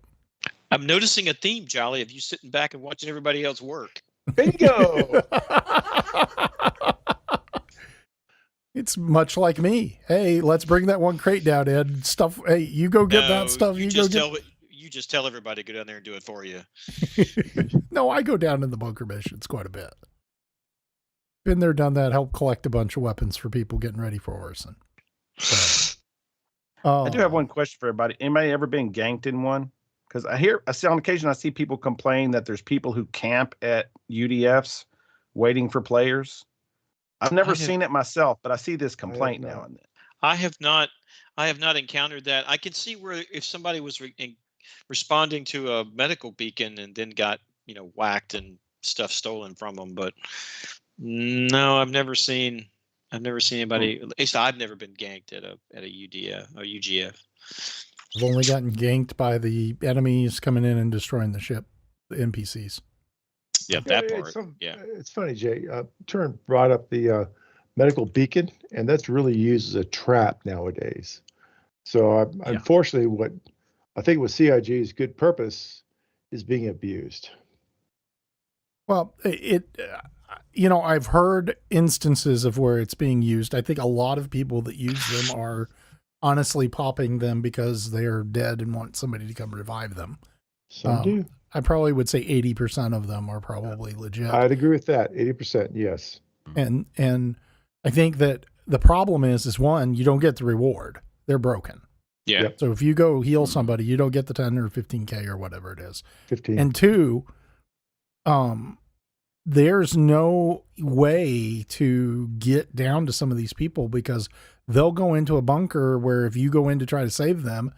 I'm noticing a theme, Jolly, of you sitting back and watching everybody else work. Bingo! It's much like me. Hey, let's bring that one crate down, Ed. Stuff. Hey, you go get that stuff. You just tell everybody to go down there and do it for you. No, I go down in the bunker missions quite a bit. Been there, done that. Help collect a bunch of weapons for people getting ready for Orison. So, I do have one question for everybody. Anybody ever been ganked in one? Because I see on occasion, I see people complain that there's people who camp at UDFs waiting for players. I've never seen it myself, but I see this complaint now and then. I have not encountered that. I can see where if somebody was responding to a medical beacon and then got, whacked and stuff stolen from them, but no, I've never seen anybody. At least I've never been ganked at a UDF or UGF. I've only gotten ganked by the enemies coming in and destroying the ship, the NPCs. Yeah, that part. It's funny, Jay. Turin brought up the medical beacon, and that's really used as a trap nowadays. So, unfortunately, what I think with CIG's good purpose is being abused. Well, I've heard instances of where it's being used. I think a lot of people that use them are honestly popping them because they're dead and want somebody to come revive them. Some do. I probably would say 80% of them are probably legit. I'd agree with that. 80%, yes. And I think that the problem is one, you don't get the reward. They're broken. Yeah. Yep. So if you go heal somebody, you don't get the 10 or 15K or whatever it is. 15. And two, there's no way to get down to some of these people because they'll go into a bunker where if you go in to try to save them,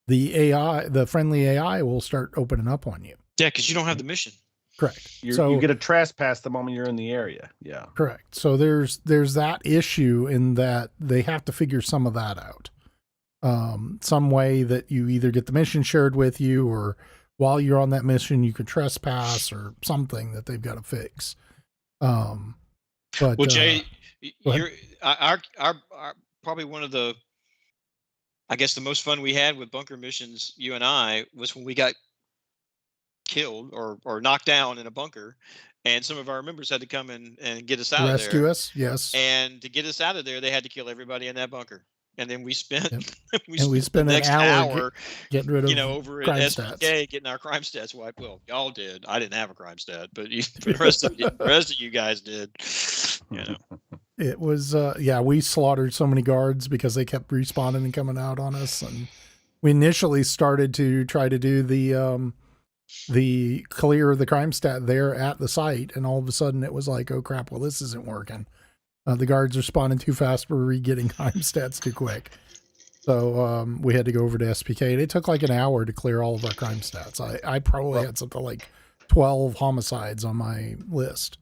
the friendly AI will start opening up on you. Yeah, because you don't have the mission. Correct. You get a trespass the moment you're in the area. Yeah. Correct. So there's that issue in that they have to figure some of that out. Some way that you either get the mission shared with you or while you're on that mission, you could trespass or something that they've got to fix. But Jay, our probably one of the, I guess the most fun we had with bunker missions, you and I, was when we got killed or knocked down in a bunker, and some of our members had to come in and get us out of there. Rescue us, yes. And to get us out of there, they had to kill everybody in that bunker. And then we spent we spent the an next hour getting rid of over at SPK stats. getting our crime stats wiped. Well, y'all did. I didn't have a crime stat, but the rest of you guys did. It was we slaughtered so many guards because they kept respawning and coming out on us, and we initially started to try to do the clear the crime stat there at the site, and all of a sudden it was like, oh crap, well this isn't working. The guards are spawning too fast. We're getting crime stats too quick. So we had to go over to SPK, and it took like an hour to clear all of our crime stats. I probably had something like 12 homicides on my list.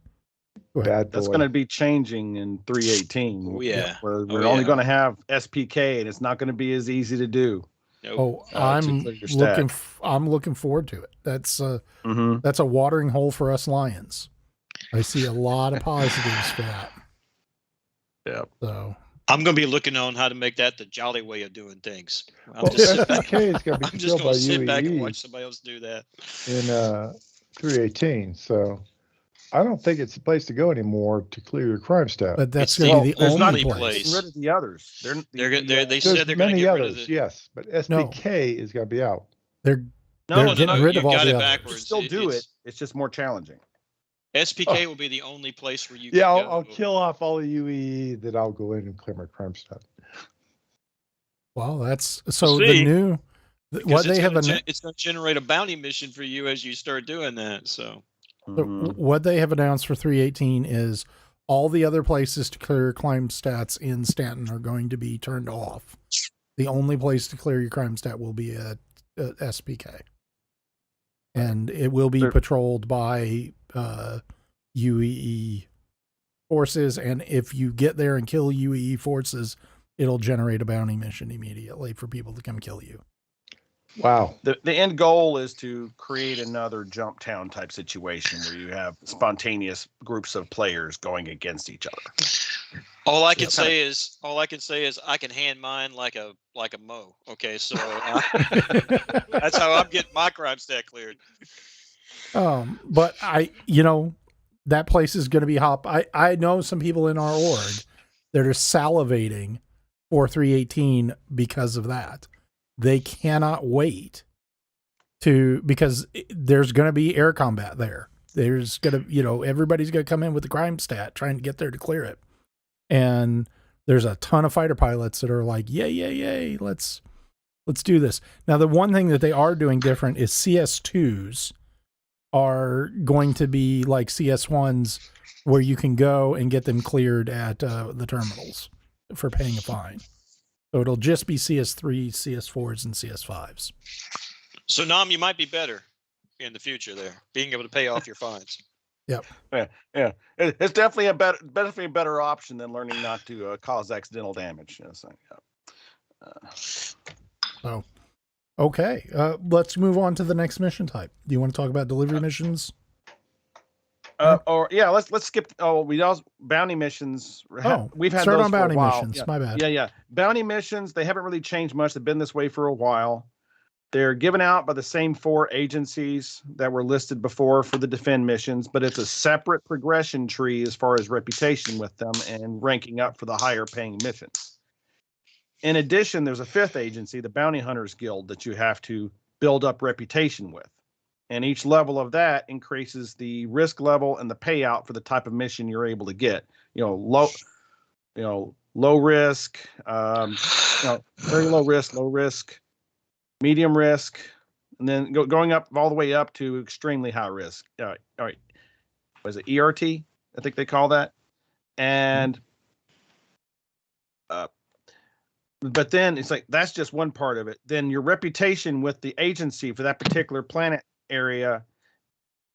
That's going to be changing in 3.18. Oh, yeah. Where we're only going to have SPK, and it's not going to be as easy to do. Nope. I'm looking forward to it. That's a watering hole for us Lions. I see a lot of positives for that. Yeah. So I'm going to be looking on how to make that the jolly way of doing things. I'm just going to sit back and watch somebody else do that. In 3.18, so I don't think it's the place to go anymore to clear your crime stat. But that's going to be the only place. Get rid of the others. They said they're going to get rid of it. Yes, but SPK is going to be out. They're getting rid of all the others. Backwards. Still do it. It's just more challenging. SPK will be the only place where you can go. I'll kill off all the UE, then I'll go in and clear my crime stat. Well, that's so the new what they have it's going to generate a bounty mission for you as you start doing that. So what they have announced for 3.18 is all the other places to clear crime stats in Stanton are going to be turned off. The only place to clear your crime stat will be at SPK. And it will be patrolled by UEE forces, and if you get there and kill UEE forces, it'll generate a bounty mission immediately for people to come kill you. Wow. The end goal is to create another jump town type situation where you have spontaneous groups of players going against each other. All I can say is I can hand mine like a mow. Okay, so that's how I'm getting my crime stat cleared. But that place is going to be hop. I know some people in our org that are salivating for 318 because of that. They cannot wait because there's going to be air combat there. There's going to, everybody's going to come in with the crime stat trying to get there to clear it. And there's a ton of fighter pilots that are like, yay, let's do this. Now, the one thing that they are doing different is CS2s are going to be like CS1s where you can go and get them cleared at the terminals for paying a fine. So it'll just be CS3, CS4s, and CS5s. So, Nam, you might be better in the future there, being able to pay off your fines. Yep. Yeah. It's definitely a better option than learning not to cause accidental damage. Okay. Let's move on to the next mission type. Do you want to talk about delivery missions? Let's skip. We also bounty missions. We've had start those on for bounty a while. missions. Yeah. My bad. Yeah. Bounty missions. They haven't really changed much. They've been this way for a while. They're given out by the same 4 agencies that were listed before for the defend missions, but it's a separate progression tree as far as reputation with them and ranking up for the higher paying missions. In addition, there's a 5th agency, the Bounty Hunters Guild, that you have to build up reputation with. And each level of that increases the risk level and the payout for the type of mission you're able to get. Low risk, very low risk, medium risk, and then going up all the way up to extremely high risk. All right. Was it ERT? I think they call that. And but then it's like that's just one part of it. Then your reputation with the agency for that particular planet area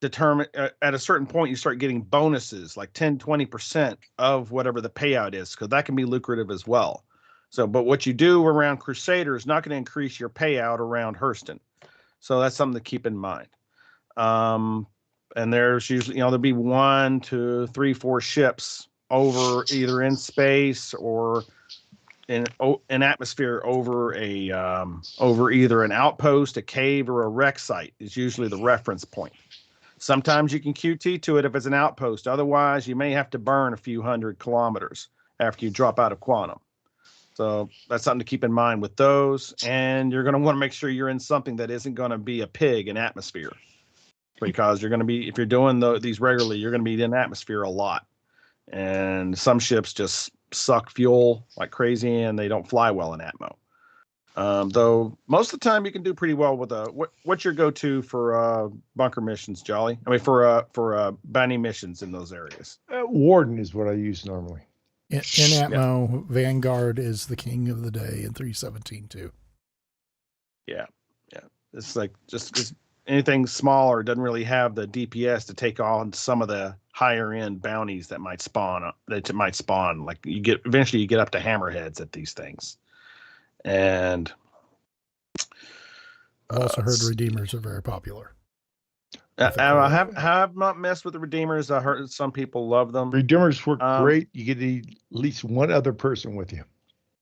determine at a certain point you start getting bonuses like 10-20% of whatever the payout is, because that can be lucrative as well. So but what you do around Crusader is not going to increase your payout around Hurston, so that's something to keep in mind. And there's usually there'll be 1, 2, 3, 4 ships over either in space or in atmosphere over either an outpost, a cave, or a wreck site is usually the reference point. Sometimes you can QT to it if it's an outpost. Otherwise, you may have to burn a few 100 kilometers after you drop out of quantum. So that's something to keep in mind with those. And you're going to want to make sure you're in something that isn't going to be a pig in atmosphere, because you're going to be, if you're doing these regularly, you're going to be in atmosphere a lot. And some ships just suck fuel like crazy and they don't fly well in Atmo. Though most of the time you can do pretty well with what's your go-to for bunker missions, Jolly? I mean for bounty missions in those areas. Warden is what I use normally. In Atmo, Vanguard is the king of the day in 317 too. Yeah. It's like just anything smaller doesn't really have the DPS to take on some of the higher end bounties that might spawn. Like eventually you get up to hammerheads at these things. And I've also heard Redeemers are very popular. I have not messed with the Redeemers. I heard some people love them. Redeemers work great. You get at least one other person with you.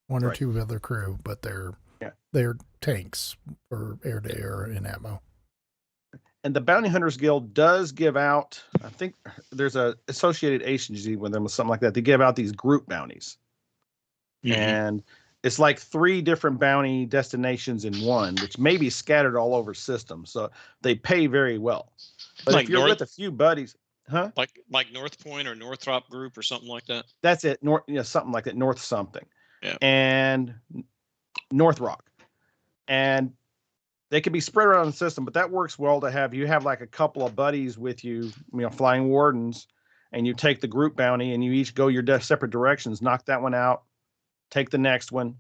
One or two other crew, but they're tanks for air to air in Atmo. And the Bounty Hunters Guild does give out, I think there's a associated agency with them or something like that. They give out these group bounties. Mm-hmm. And it's like 3 different bounty destinations in one, which may be scattered all over systems. So they pay very well. But like if you're with a few buddies, huh? Like North Point or Northrop Group or something like that. That's it. Something like that. North something. Yeah. And North Rock. And they can be spread around the system, but that works well to have. You have like a couple of buddies with you, flying wardens, and you take the group bounty and you each go your separate directions, knock that one out, take the next one.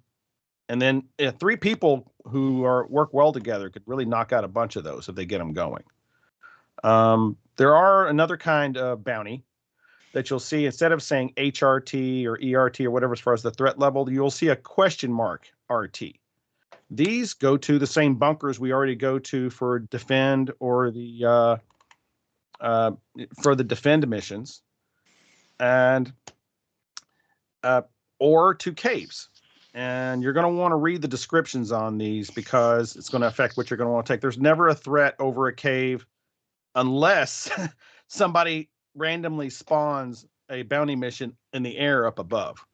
And then 3 people who work well together could really knock out a bunch of those if they get them going. There are another kind of bounty that you'll see, instead of saying HRT or ERT or whatever as far as the threat level, you'll see a question mark RT. These go to the same bunkers we already go to for defend or the defend missions, and or to caves. And you're going to want to read the descriptions on these because it's going to affect what you're going to want to take. There's never a threat over a cave unless somebody randomly spawns a bounty mission in the air up above.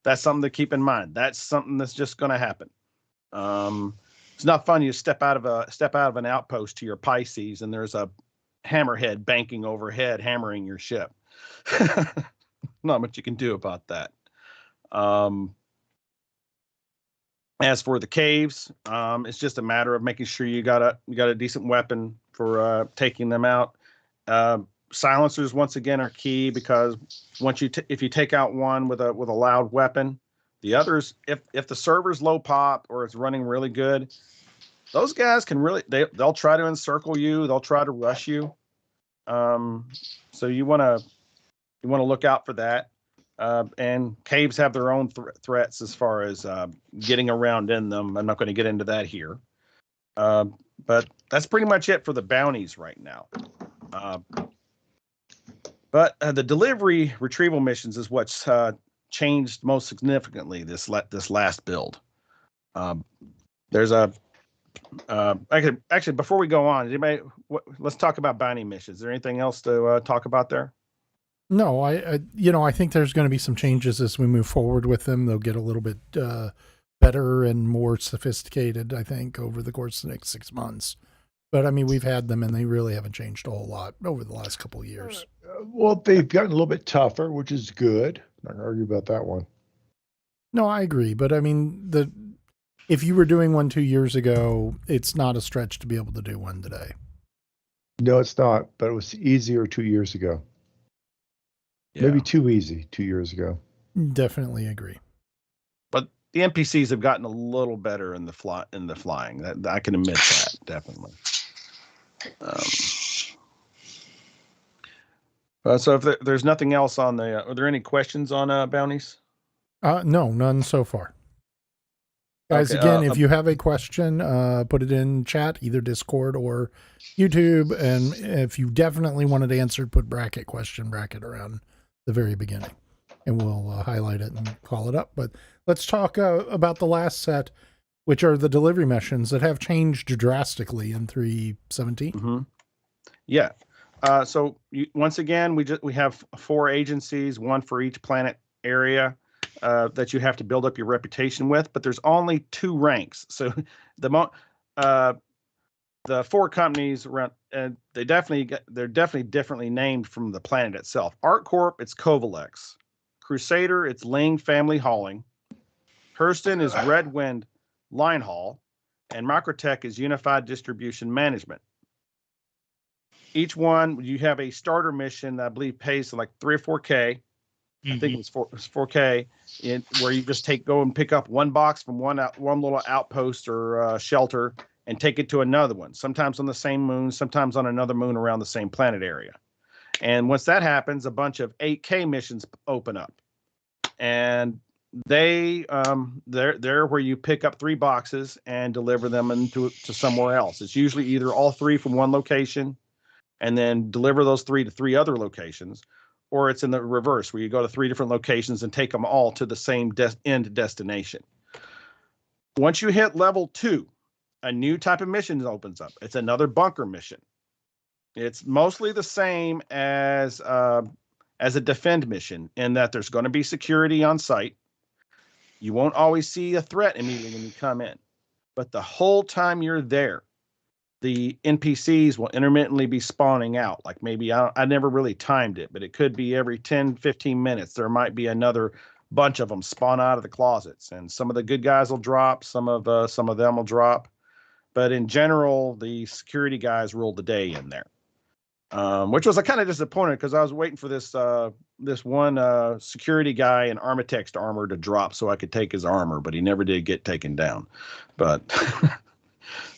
That's something to keep in mind. That's something that's just going to happen. It's not fun. You step out of an outpost to your Pisces and there's a hammerhead banking overhead, hammering your ship. Not much you can do about that. As for the caves, it's just a matter of making sure you got a decent weapon for taking them out. Silencers once again are key because once if you take out one with a loud weapon, the others, if the server's low pop or it's running really good, those guys can really they'll try to encircle you, they'll try to rush you. So you want to look out for that. And caves have their own threats as far as getting around in them. I'm not going to get into that here. But that's pretty much it for the bounties right now. But the delivery retrieval missions is what's changed most significantly this last build. There's a actually before we go on, let's talk about bounty missions. Is there anything else to talk about there? No, I think there's going to be some changes as we move forward with them. They'll get a little bit better and more sophisticated, I think, over the course of the next 6 months. But I mean, we've had them and they really haven't changed a whole lot over the last couple of years. Well, they've gotten a little bit tougher, which is good. I'm not going to argue about that one. No, I agree. But I mean, if you were doing one 2 years ago, it's not a stretch to be able to do one today. No, it's not. But it was easier 2 years ago. Yeah. Maybe too easy 2 years ago. Definitely agree. But the NPCs have gotten a little better in the flying. That I can admit that, definitely. So if there's nothing else on are there any questions on bounties? No, none so far. Guys, okay, again, if you have a question, put it in chat, either Discord or YouTube. And if you definitely want it answered, put question bracket around the very beginning, and we'll highlight it and call it up. But let's talk about the last set, which are the delivery missions that have changed drastically in 3.17. Mm-hmm. Yeah. So once again, we have 4 agencies, one for each planet area that you have to build up your reputation with. But there's only 2 ranks. So the 4 companies around, they're definitely differently named from the planet itself. ArtCorp, it's Kovalex. Crusader, it's Ling Family Hauling. Hurston is Red Wind Line Haul, and Microtech is Unified Distribution Management. Each one, you have a starter mission that I believe pays like 3 or 4K. Mm-hmm. I think it was 4K, where you just go and pick up one box from one little outpost or shelter and take it to another one, sometimes on the same moon, sometimes on another moon around the same planet area. And once that happens, a bunch of 8K missions open up. And they're where you pick up 3 boxes and deliver them to somewhere else. It's usually either all 3 from one location and then deliver those 3 to 3 other locations, or it's in the reverse where you go to 3 different locations and take them all to the same end destination. Once you hit level 2, a new type of mission opens up. It's another bunker mission. It's mostly the same as a defend mission in that there's going to be security on site. You won't always see a threat immediately when you come in, but the whole time you're there, the NPCs will intermittently be spawning out. Like maybe I never really timed it, but it could be every 10, 15 minutes. There might be another bunch of them spawn out of the closets, and some of the good guys will drop. Some of them will drop. But in general, the security guys ruled the day in there, which was kind of disappointed because I was waiting for this one security guy in Armitext armor to drop so I could take his armor, but he never did get taken down. But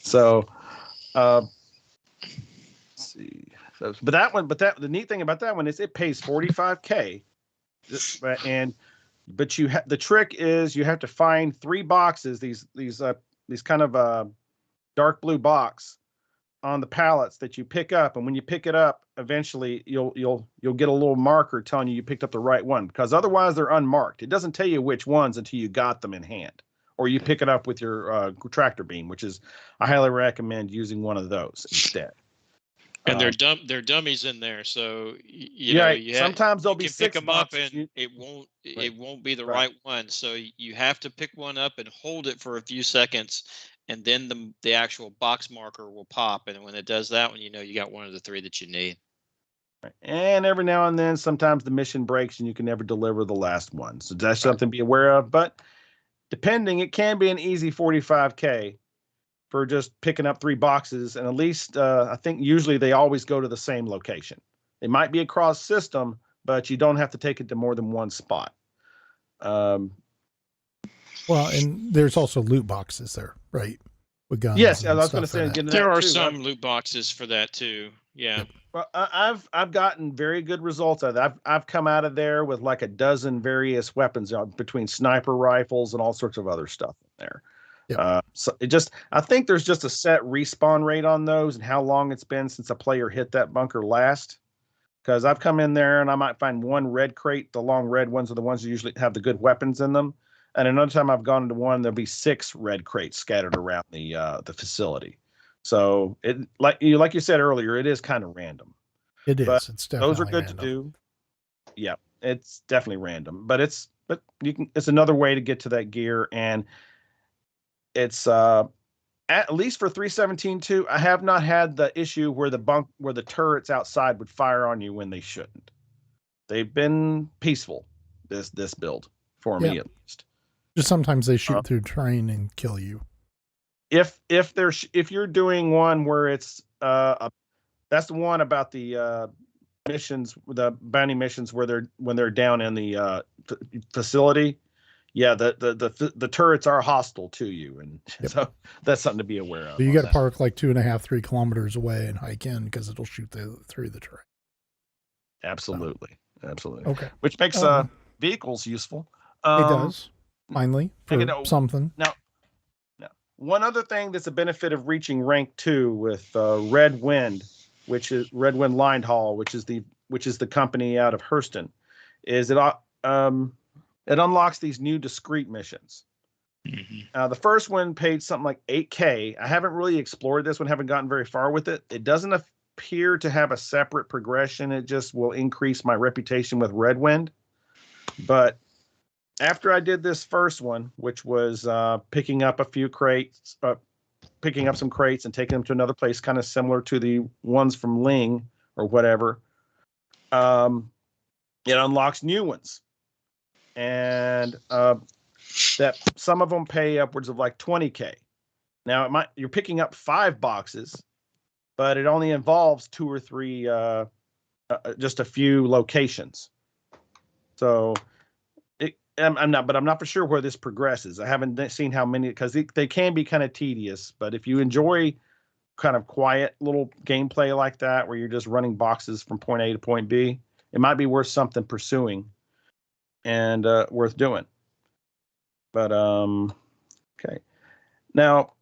so let's see. But the neat thing about that one is it pays $45K, but the trick is you have to find 3 boxes, these kind of dark blue box on the pallets that you pick up, and when you pick it up, eventually you'll get a little marker telling you picked up the right one, because otherwise they're unmarked. It doesn't tell you which ones until you got them in hand, or you pick it up with your tractor beam, which is I highly recommend using one of those instead. And they're dummies in there, so you know sometimes there'll be pick 6 them boxes. up and it won't be the right one. So you have to pick one up and hold it for a few seconds, and then the actual box marker will pop, and when it does that one, you know you got one of the 3 that you need. And every now and then, sometimes the mission breaks and you can never deliver the last one. So that's something to be aware of. But depending, it can be an easy $45K for just picking up 3 boxes. And at least I think usually they always go to the same location. It might be across system, but you don't have to take it to more than one spot. Well, and there's also loot boxes there, right? With guns. Yes, I was going to say there are some loot boxes for that too. Yeah. Yep. Well, I've gotten very good results out of that. I've come out of there with like a dozen various weapons, between sniper rifles and all sorts of other stuff in there. Yep. So I think there's just a set respawn rate on those and how long it's been since a player hit that bunker last. Because I've come in there and I might find 1 red crate. The long red ones are the ones that usually have the good weapons in them. And another time I've gone into one, there'll be 6 red crates scattered around the facility. So it like you said earlier, it is kind of random. It is. But it's definitely those are good random. to do. Yeah, it's definitely random, but it's another way to get to that gear, and it's at least for 317.2, I have not had the issue where the turrets outside would fire on you when they shouldn't. They've been peaceful this build for me at least. Just sometimes they shoot through terrain and kill you. If you're doing one where it's that's the one about the missions, the bounty missions when they're down in the facility. Yeah, the turrets are hostile to you, and so that's something to be aware of. So you got to park like 2.5-3 kilometers away and hike in because it'll shoot through the terrain. Absolutely. Okay. Which makes vehicles useful. It does. Finally, for something. Now, one other thing that's a benefit of reaching rank 2 with Red Wind, which is Red Wind Line Haul, which is the company out of Hurston, is it unlocks these new discrete missions. Mm-hmm. The first one paid something like $8K. I haven't really explored this one, haven't gotten very far with it. It doesn't appear to have a separate progression. It just will increase my reputation with Red Wind. But after I did this first one, which was picking up a few crates, picking up some crates and taking them to another place, kind of similar to the ones from Ling or whatever, it unlocks new ones. And that some of them pay upwards of like $20K. Now you're picking up 5 boxes, but it only involves 2 or 3, just a few locations. So I'm not for sure where this progresses. I haven't seen how many, because they can be kind of tedious. But if you enjoy kind of quiet little gameplay like that, where you're just running boxes from point A to point B, it might be worth something pursuing and worth doing. But okay. Now,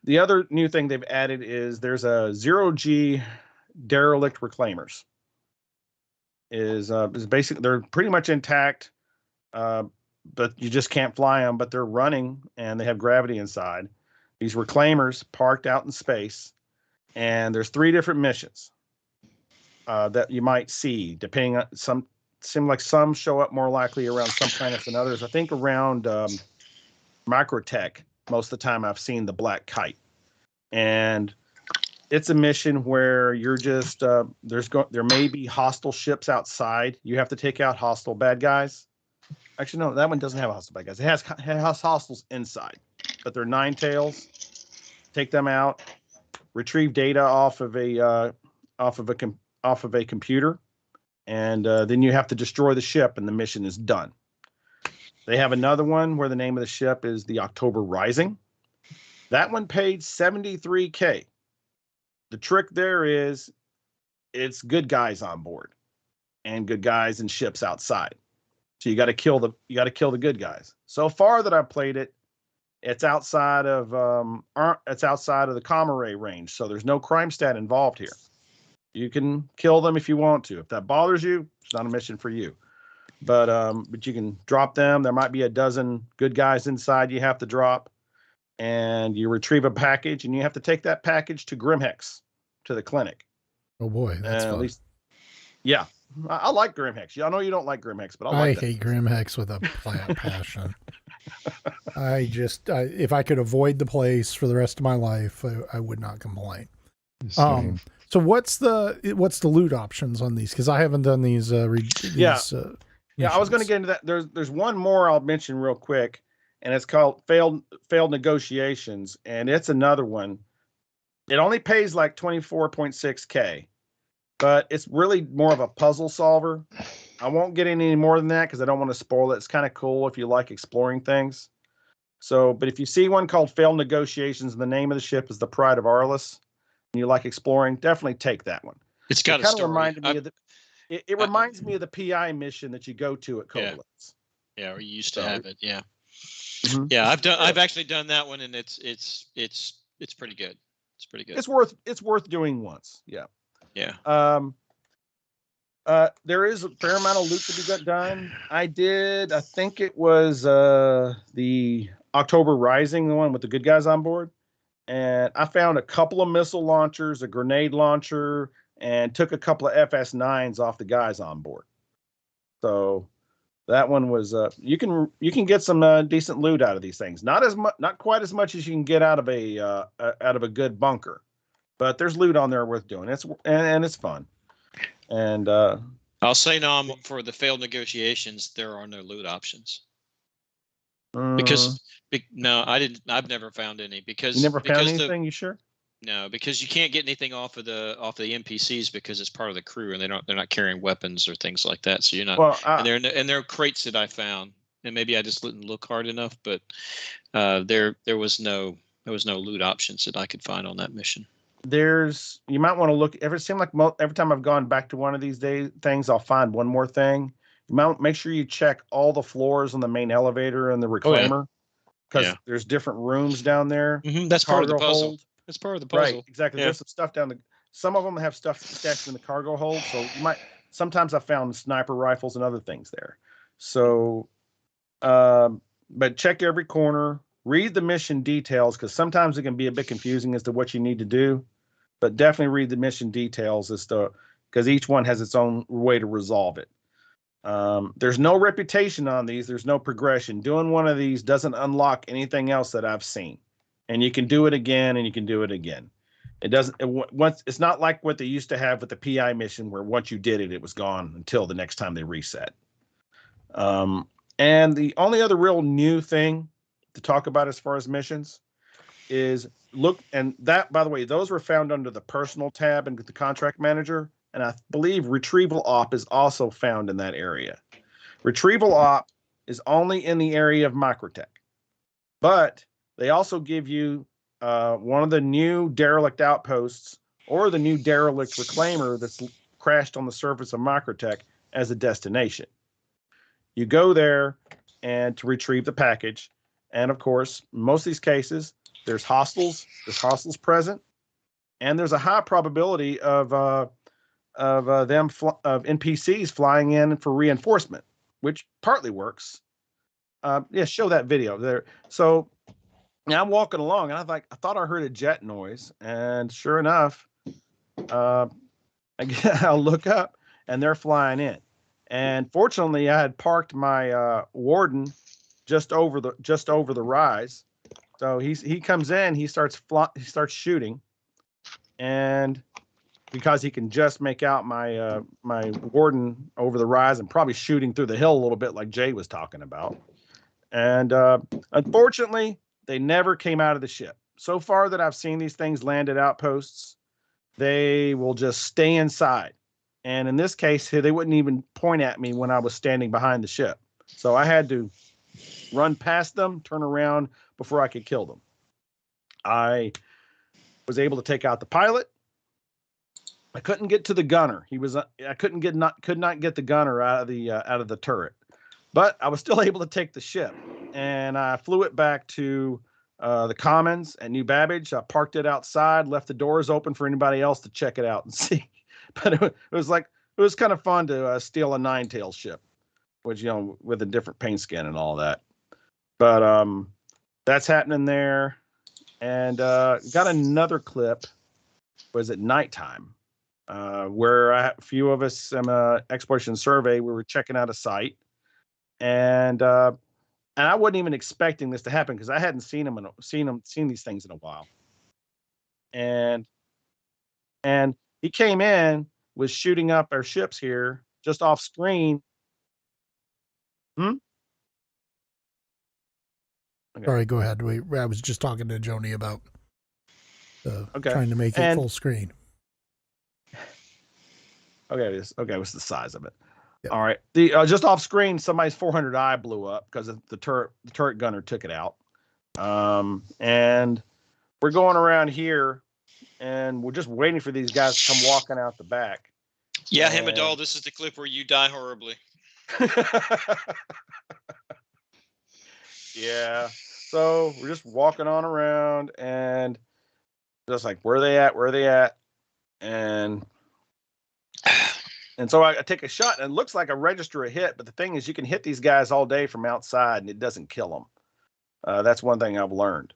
the other new thing they've added is there's a 0G derelict reclaimers. Is basically, they're pretty much intact. But you just can't fly them, but they're running and they have gravity inside. These reclaimers parked out in space, and there's 3 different missions that you might see, depending on some show up more likely around some planets than others. I think around Microtech, most of the time I've seen the Black Kite. And it's a mission where you're just, there may be hostile ships outside. You have to take out hostile bad guys. Actually, no, that one doesn't have hostile bad guys. It has hostiles inside, but they're 9 tails. Take them out, retrieve data off of a computer, and then you have to destroy the ship, and the mission is done. They have another one where the name of the ship is the October Rising. That one paid $73K. The trick there is it's good guys on board and good guys and ships outside. So you got to kill the good guys. So far that I've played it, it's outside of the Comare range. So there's no crime stat involved here. You can kill them if you want to. If that bothers you, it's not a mission for you. But you can drop them. There might be a dozen good guys inside you have to drop, and you retrieve a package, and you have to take that package to Grimhex, to the clinic. Oh boy, that's fun. At least, yeah, I like Grimhex. I know you don't like Grimhex, but I hate Grimhex with a passion. If I could avoid the place for the rest of my life, I would not complain. Same. So what's the loot options on these? Because I haven't done these. I was going to get into that. There's one more I'll mention real quick, and it's called failed negotiations, and it's another one. It only pays like 24.6K, but it's really more of a puzzle solver. I won't get any more than that because I don't want to spoil it. It's kind of cool if you like exploring things. So, but if you see one called Failed Negotiations, and the name of the ship is the Pride of Arliss, and you like exploring, definitely take that one. It's got a story. It reminds me of the PI mission that you go to at Covalence. Yeah, or you used to have it. Yeah. Mm-hmm. Yeah, I've actually done that one, and it's pretty good. It's pretty good. It's worth doing once. Yeah. Yeah. There is a fair amount of loot to be done. I think it was the October Rising, the one with the good guys on board. And I found a couple of missile launchers, a grenade launcher, and took a couple of FS9s off the guys on board. So that one was you can get some decent loot out of these things. Not quite as much as you can get out of a good bunker, but there's loot on there worth doing. It's fun. And I'll say no for the failed negotiations. There are no loot options because no, I didn't. I've never found any because you never found anything. You sure? No, because you can't get anything off of the NPCs because it's part of the crew and they're not carrying weapons or things like that. So you're not. Well, and there are crates that I found, and maybe I just didn't look hard enough, but there was no loot options that I could find on that mission. You might want to look. Every time I've gone back to one of these things, I'll find one more thing. You might make sure you check all the floors on the main elevator and the reclaimer because there's different rooms down there. Mm-hmm. That's part of the puzzle. Hold. That's part of the puzzle. Right, exactly. Yeah. There's some stuff down some of them have stuff stashed in the cargo hold. So sometimes I found sniper rifles and other things there. So, but check every corner, read the mission details because sometimes it can be a bit confusing as to what you need to do. But definitely read the mission details because each one has its own way to resolve it. There's no reputation on these. There's no progression. Doing one of these doesn't unlock anything else that I've seen. And you can do it again, and you can do it again. It's not like what they used to have with the PI mission, where once you did it, it was gone until the next time they reset. And the only other real new thing to talk about as far as missions is and that, by the way, those were found under the personal tab and the contract manager. And I believe retrieval op is also found in that area. Retrieval op is only in the area of Microtech, but they also give you one of the new derelict outposts or the new derelict reclaimer that's crashed on the surface of Microtech as a destination. You go there and to retrieve the package. And of course, most of these cases, there's hostiles present, and there's a high probability of NPCs flying in for reinforcement, which partly works. Show that video there. So now I'm walking along, and I thought I heard a jet noise, and sure enough, I'll look up, and they're flying in. And fortunately, I had parked my warden just over the rise. So he comes in, he starts shooting, and because he can just make out my my warden over the rise and probably shooting through the hill a little bit like Jay was talking about. And unfortunately, they never came out of the ship. So far that I've seen these things land at outposts, they will just stay inside. And in this case, they wouldn't even point at me when I was standing behind the ship. So I had to run past them, turn around before I could kill them. I was able to take out the pilot, I couldn't get to the gunner. I could not get the gunner out of the turret, but I was still able to take the ship, and I flew it back to the Commons at New Babbage. I parked it outside, left the doors open for anybody else to check it out and see. But it was kind of fun to steal a nine-tail ship, which, you know, with a different paint skin and all that. But that's happening there, and got another clip. Was at nighttime, where a few of us in an exploration survey, we were checking out a site, and I wasn't even expecting this to happen because I hadn't seen these things in a while. And he came in, was shooting up our ships here just off screen. Okay. Sorry, go ahead. I was just talking to Joni about trying to make it full screen. Okay, what's the size of it? Yep. All right. The just off screen, somebody's 400i blew up because the turret gunner took it out. And we're going around here, and we're just waiting for these guys to come walking out the back. Yeah, Hemadal, this is the clip where you die horribly. Yeah. So we're just walking on around, and just like, where are they at? Where are they at? And so I take a shot, and it looks like I register a hit. But the thing is, you can hit these guys all day from outside, and it doesn't kill them. That's one thing I've learned.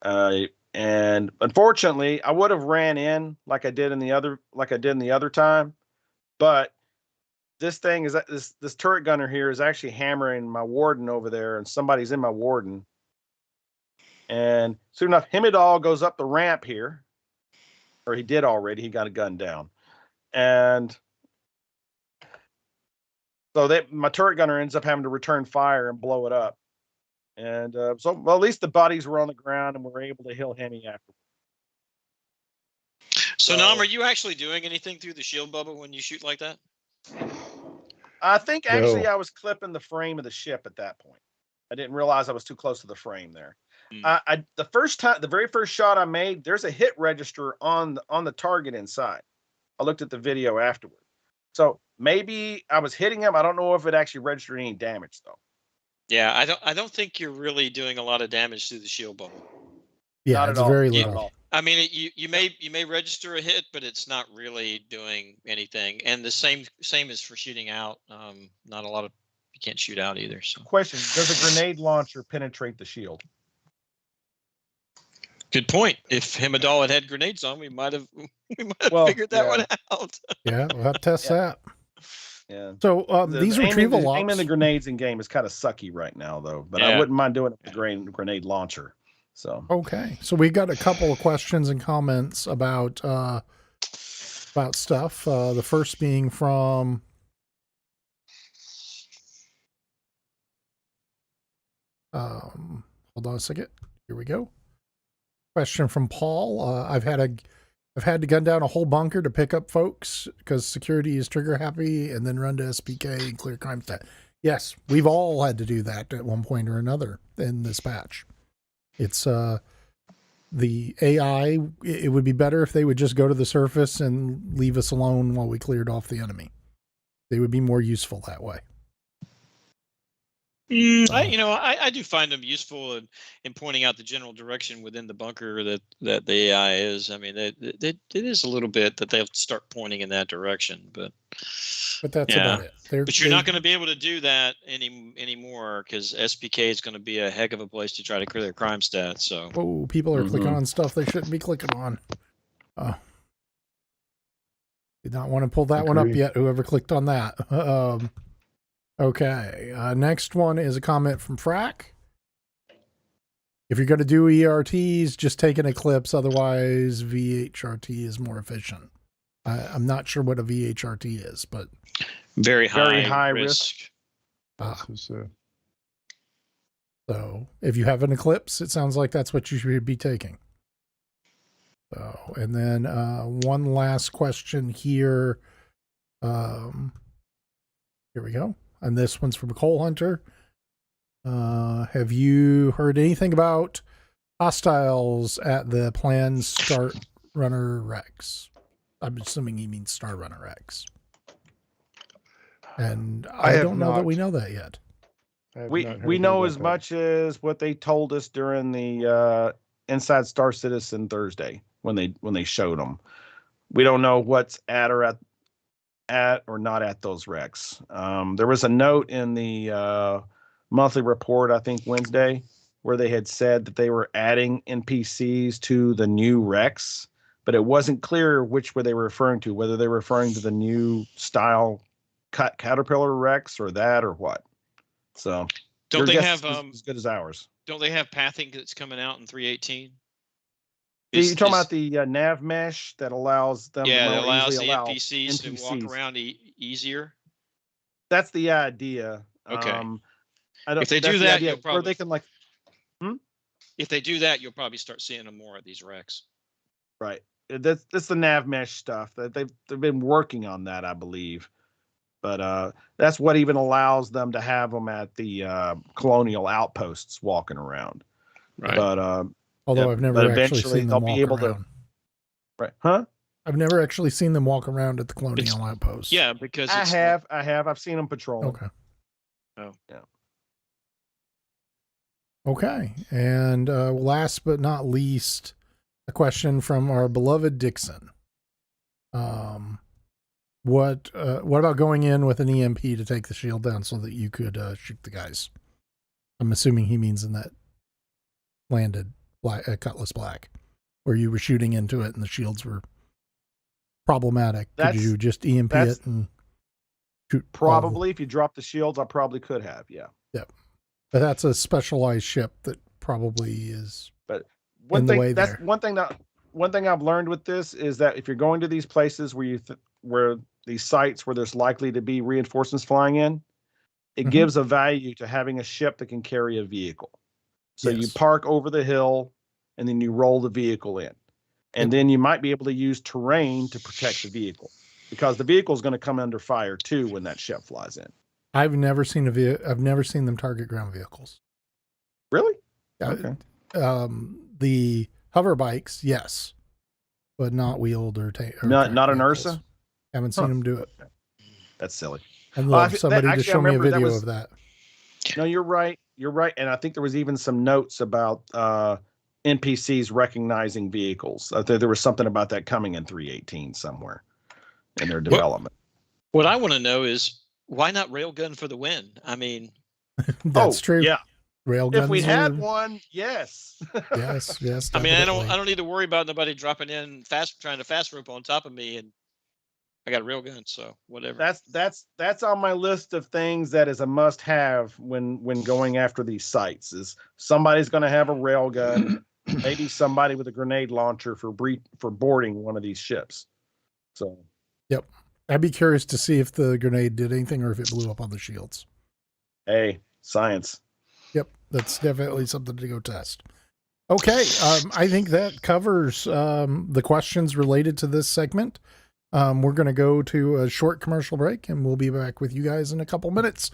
And unfortunately, I would have ran in like I did in the other time. But this thing is this turret gunner here is actually hammering my warden over there, and somebody's in my warden. And soon enough, Himidal goes up the ramp here, or he did already. He got a gun down, and so my turret gunner ends up having to return fire and blow it up. And so at least the bodies were on the ground, and we were able to heal Hemi after. So, Nam, are you actually doing anything through the shield bubble when you shoot like that? I think actually I was clipping the frame of the ship at that point. I didn't realize I was too close to the frame there. The very first shot I made, there's a hit register on the target inside. I looked at the video afterward. So maybe I was hitting him. I don't know if it actually registered any damage though. Yeah, I don't think you're really doing a lot of damage through the shield bubble. Yeah, Not it's at all. very Not at little. all. I mean, you may register a hit, but it's not really doing anything. And the same is for shooting out. Not a lot of you can't shoot out either. So, Question: does a grenade launcher penetrate the shield? good point. If Hemadal had grenades on, we might have figured that one out. Yeah, we'll have to test that. Yeah. So these retrieval ops. Aiming the grenades in game is kind of sucky right now, though. But Yeah. I wouldn't mind doing it with the grenade launcher. So Okay, so we got a couple of questions and comments about stuff. The first being from hold on a second. Here we go. Question from Paul. I've had to gun down a whole bunker to pick up folks because security is trigger happy, and then run to SPK and clear crime stat. Yes, we've all had to do that at one point or another in this patch. It's the AI. It would be better if they would just go to the surface and leave us alone while we cleared off the enemy. They would be more useful that way. I do find them useful in pointing out the general direction within the bunker that the AI is. I mean, it is a little bit that they'll start pointing in that direction, but that's about it. But you're not going to be able to do that anymore because SPK is going to be a heck of a place to try to clear their crime stats. So, people are clicking on stuff they shouldn't be clicking on. Did not want to pull that one up yet. Whoever clicked on that. Okay. Next one is a comment from Frack. If you're going to do ERTs, just take an Eclipse. Otherwise, VHRT is more efficient. I'm not sure what a VHRT is, but very high risk. So if you have an Eclipse, it sounds like that's what you should be taking. So, and then one last question here. Here we go. And this one's from Coal Hunter. Have you heard anything about hostiles at the planned Start Runner Rex? I'm assuming he means Star Runner X. And I I have don't know that we not. know that yet. I have We not heard we anything know about as that. much as what they told us during the Inside Star Citizen Thursday when they showed them. We don't know what's at or not at those wrecks. There was a note in the monthly report, I think Wednesday, where they had said that they were adding NPCs to the new wrecks, but it wasn't clear which were they were referring to, whether they were referring to the new style Caterpillar wrecks or that or what. So Don't your they guess have is as good as ours. don't they have pathing that's coming out in 318? You're talking about the nav mesh that allows them yeah, to that more allows easily the allow NPCs to walk around easier. That's the idea. Okay. I don't. If they that's do the that, idea you'll where probably they can like. if they do that, you'll probably start seeing them more at these wrecks. Right. That's the nav mesh stuff that they've been working on that, I believe. But that's what even allows them to have them at the colonial outposts walking around. Right. But Although yeah, I've never but actually eventually seen they'll them be walk able around. to. Right. Huh? I've never actually seen them walk around at the colonial outposts. Yeah, because I it's have. I've seen them patrol. Okay. Oh. Yeah. Okay. And last but not least, a question from our beloved Dixon. What about going in with an EMP to take the shield down so that you could shoot the guys? I'm assuming he means in that landed Cutlass Black, where you were shooting into it and the shields were problematic. Could you just EMP it and shoot? Probably, if you drop the shields, I probably could have. Yeah. Yep. But that's a specialized ship that probably is. But one thing one thing I've learned with this is that if you're going to these places where where these sites where there's likely to be reinforcements flying in, it gives a value to having a ship that can carry a vehicle. So you park over the hill and then you roll the vehicle in. And then you might be able to use terrain to protect the vehicle, because the vehicle is going to come under fire too when that ship flies in. I've never seen them target ground vehicles. Really? Okay. The hover bikes, yes, but not wheeled or not an vehicles. Ursa. Haven't seen them do it. That's silly. I'd love somebody to actually, show me a video was, of that. No, you're right. You're right. And I think there was even some notes about NPCs recognizing vehicles. There was something about that coming in 318 somewhere in their development. What I want to know is, why not railgun for the win? I mean, That's true. Yeah. Railguns. If we had one, yes. yes. I mean, definitely. I don't need to worry about nobody dropping in trying to fast rope on top of me, and I got a railgun, so whatever. That's on my list of things that is a must-have when going after these sites. Is somebody's going to have a railgun, maybe somebody with a grenade launcher for boarding one of these ships. So. Yep. I'd be curious to see if the grenade did anything or if it blew up on the shields. Hey, science. Yep. That's definitely something to go test. Okay. I think that covers the questions related to this segment. We're going to go to a short commercial break and we'll be back with you guys in a couple minutes.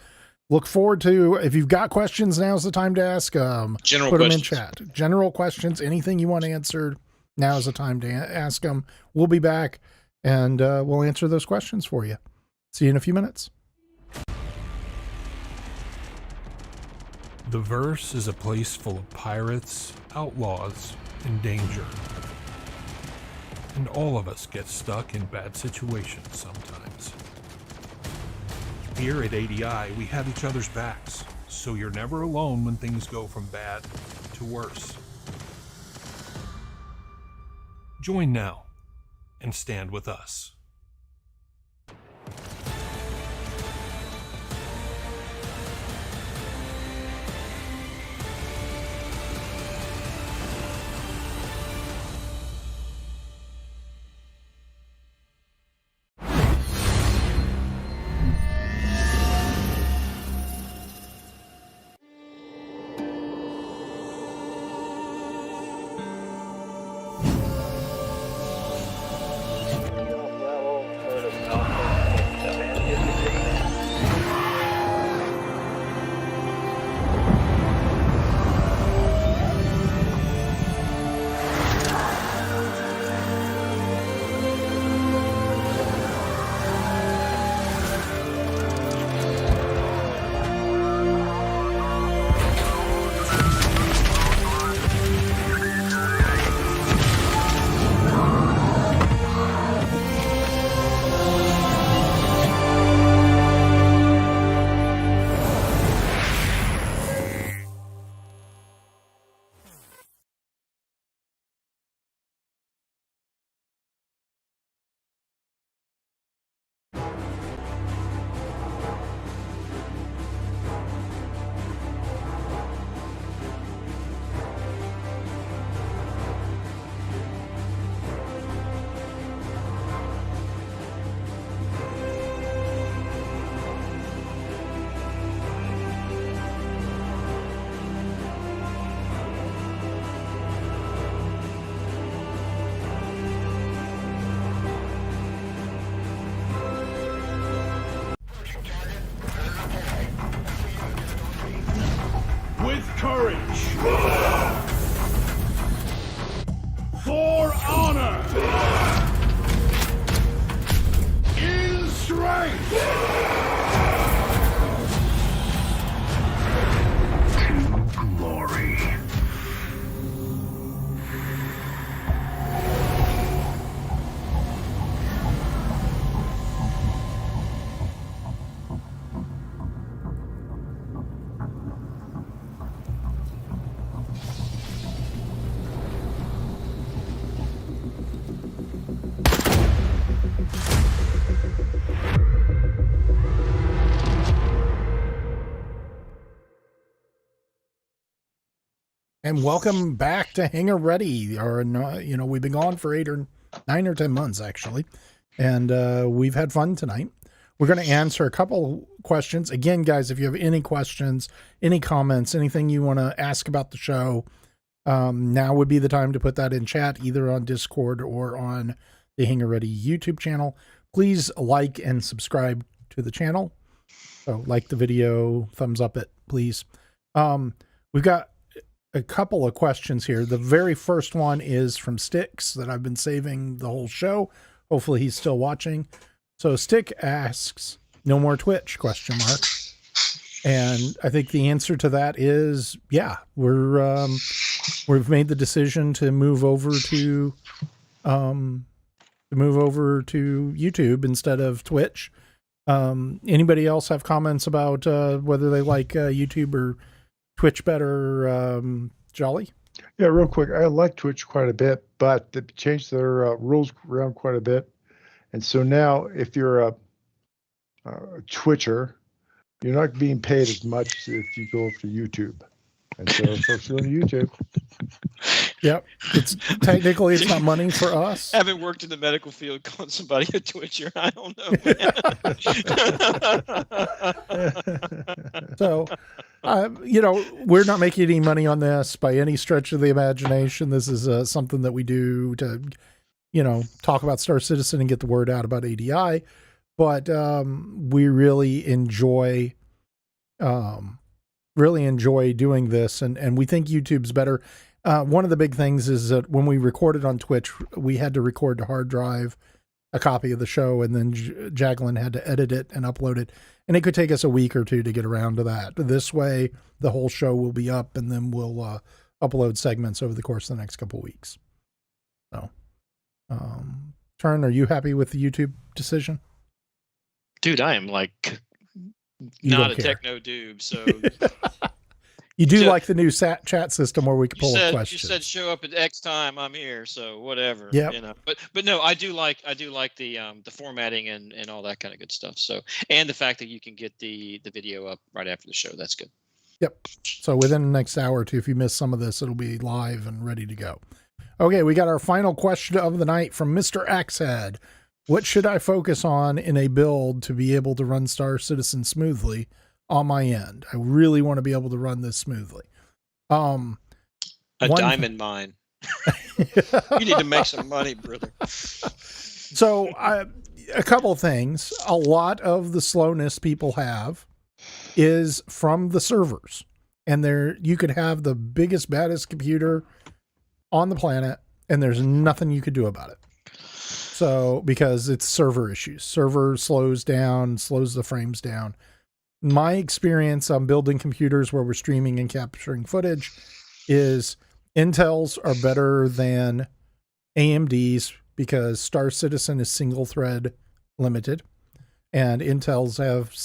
Look forward to, if you've got questions, now's the time to ask them. General Put questions. them in chat. General questions, anything you want answered, now's the time to ask them. We'll be back and we'll answer those questions for you. See you in a few minutes. The verse is a place full of pirates, outlaws, and danger. And all of us get stuck in bad situations sometimes. Here at ADI, we have each other's backs, so you're never alone when things go from bad to worse. Join now and stand with us. And welcome back to HangarReady. We've been gone for 9 or 10 months, actually. And we've had fun tonight. We're going to answer a couple questions. Again, guys, if you have any questions, any comments, anything you want to ask about the show, now would be the time to put that in chat, either on Discord or on the HangarReady YouTube channel. Please like and subscribe to the channel. So like the video, thumbs up it, please. We've got a couple of questions here. The very first one is from Sticks that I've been saving the whole show. Hopefully he's still watching. So Stick asks, no more Twitch, ? And I think the answer to that is, yeah, we've made the decision to move over to YouTube instead of Twitch. Anybody else have comments about whether they like YouTube or Twitch better, Jolly? Yeah, real quick. I like Twitch quite a bit, but they changed their rules around quite a bit. And so now if you're a Twitcher, you're not being paid as much as if you go over to YouTube. And so folks go to YouTube. Yep. It's technically it's not money for us. Haven't worked in the medical field, calling somebody a Twitcher. I don't know. So, we're not making any money on this by any stretch of the imagination. This is something that we do to, talk about Star Citizen and get the word out about ADI. But we really enjoy doing this, and we think YouTube's better. One of the big things is that when we recorded on Twitch, we had to record to hard drive a copy of the show, and then Jacqueline had to edit it and upload it, and it could take us a week or two to get around to that. This way, the whole show will be up, and then we'll upload segments over the course of the next couple of weeks. So, Turn, are you happy with the YouTube decision? Dude, I am like not a techno dude, so you do like the new chat system where we can pull up questions. You said show up at X time, I'm here, so whatever. Yeah. But no, I do like the formatting and all that kind of good stuff. So, and the fact that you can get the video up right after the show, that's good. Yep. So within the next hour or two, if you miss some of this, it'll be live and ready to go. Okay, we got our final question of the night from Mr. Axehead. What should I focus on in a build to be able to run Star Citizen smoothly on my end? I really want to be able to run this smoothly. Diamond mine. You need to make some money, brother. So a couple of things. A lot of the slowness people have is from the servers. And you could have the biggest, baddest computer on the planet, and there's nothing you could do about it. So, because it's server issues. Server slows the frames down. My experience on building computers where we're streaming and capturing footage is Intels are better than AMDs because Star Citizen is single thread limited, and Intels have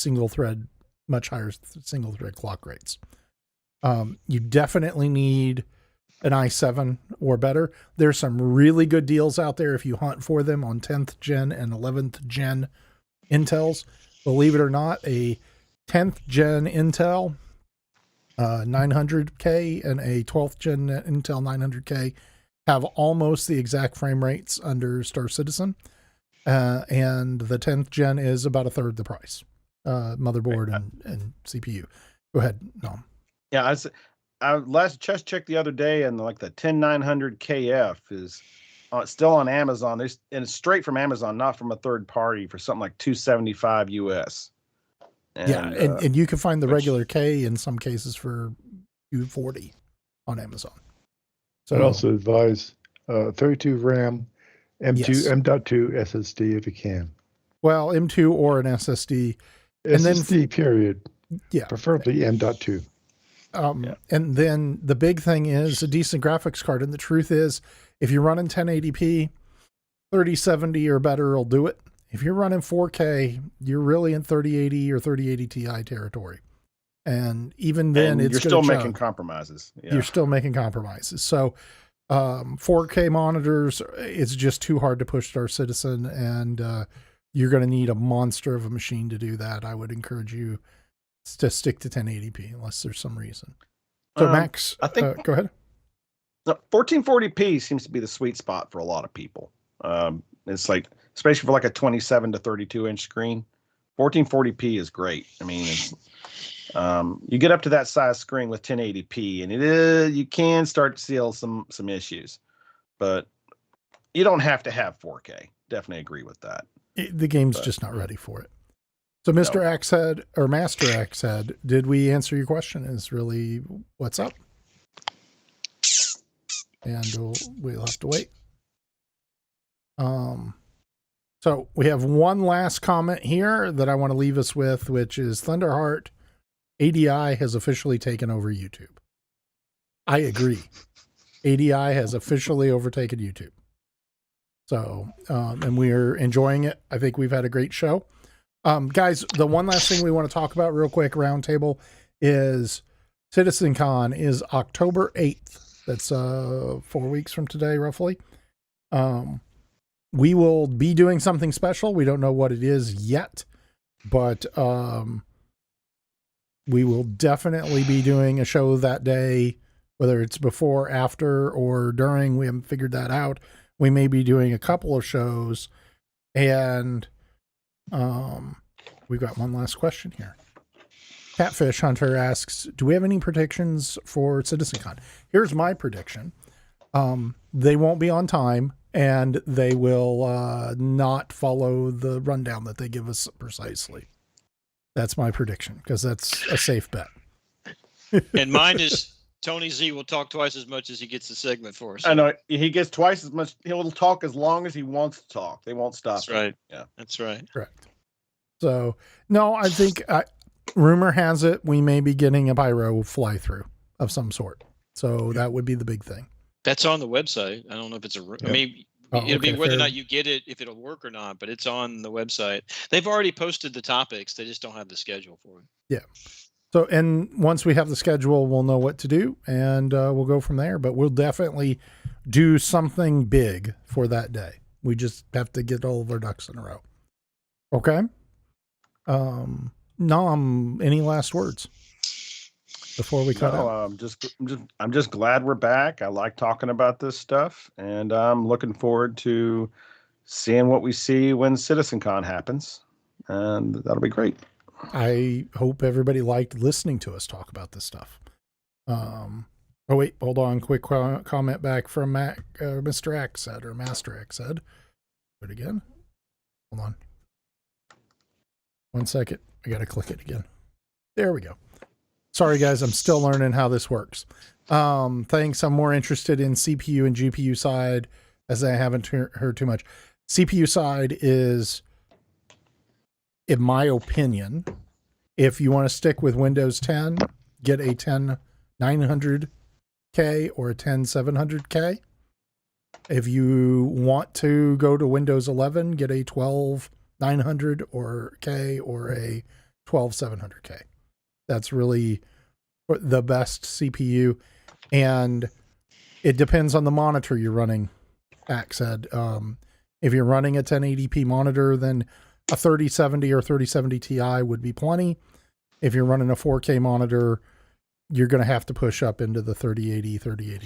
much higher single thread clock rates. You definitely need an i7 or better. There's some really good deals out there if you hunt for them on 10th gen and 11th gen Intels. Believe it or not, a 10th gen Intel 900K and a 12th gen Intel 900K have almost the exact frame rates under Star Citizen. And the 10th gen is about a third the price, motherboard and CPU. Go ahead, Nom. Yeah, I last chest checked the other day, and like the 10900KF is still on Amazon. And it's straight from Amazon, not from a third party, for something like $275 US. And you can find the regular K in some cases for $240 on Amazon. So I'd also advise 32 RAM, M.2 SSD if you can. Well, M2 or an SSD. SSD, period. Yeah. Preferably M.2. And then the big thing is a decent graphics card. And the truth is, if you're running 1080p, 3070 or better will do it. If you're running 4K, you're really in 3080 or 3080 Ti territory. And even then, you're still making compromises. Yeah. You're still making compromises. So 4K monitors, it's just too hard to push Star Citizen, and you're going to need a monster of a machine to do that. I would encourage you to stick to 1080p unless there's some reason. So Max, I think go ahead. No, 1440p seems to be the sweet spot for a lot of people. It's like, especially for like a 27 to 32 inch screen, 1440p is great. I mean, it's, you get up to that size screen with 1080p, and you can start to see some issues, but you don't have to have 4K. Definitely agree with that. The game's just not ready for it. So Mr. X said, or Master X said, did we answer your question? Is really what's up? And we'll have to wait. So we have one last comment here that I want to leave us with, which is Thunderheart ADI has officially taken over YouTube. I agree. ADI has officially overtaken YouTube. So, and we're enjoying it. I think we've had a great show. Guys, the one last thing we want to talk about real quick, roundtable, is Citizencon is October 8th. That's 4 weeks from today, roughly. We will be doing something special. We don't know what it is yet, but we will definitely be doing a show that day, whether it's before, after, or during. We haven't figured that out. We may be doing a couple of shows, and we've got one last question here. Catfish Hunter asks, do we have any predictions for Citizencon? Here's my prediction. They won't be on time, and they will not follow the rundown that they give us precisely. That's my prediction, because that's a safe bet. And mine is Tony Z will talk twice as much as he gets the segment for us. I know he gets twice as much. He'll talk as long as he wants to talk. They won't stop. That's right. Yeah, that's right. Correct. So, no, I think rumor has it we may be getting a pyro fly through of some sort. So that would be the big thing. That's on the website. I don't know if it's I mean, it'll be whether or not you get it, if it'll work or not, but it's on the website. They've already posted the topics. They just don't have the schedule for it. Yeah. So, and once we have the schedule, we'll know what to do, and we'll go from there. But we'll definitely do something big for that day. We just have to get all of our ducks in a row. Okay. Nom, any last words before we cut out? I'm just glad we're back. I like talking about this stuff, and I'm looking forward to seeing what we see when Citizencon happens, and that'll be great. I hope everybody liked listening to us talk about this stuff. Oh wait, hold on. Quick comment back from Mr. X said, or Master X said. Do it again. Hold on. 1 second. I got to click it again. There we go. Sorry guys, I'm still learning how this works. Thanks. I'm more interested in CPU and GPU side, as I haven't heard too much. CPU side is, in my opinion, if you want to stick with Windows 10, get a 10900K or a 10700K. If you want to go to Windows 11, get a 12900 or K or a 12700K. That's really the best CPU, and it depends on the monitor you're running. Axe said, if you're running a 1080p monitor, then a 3070 or 3070 Ti would be plenty. If you're running a 4K monitor, you're going to have to push up into the 3080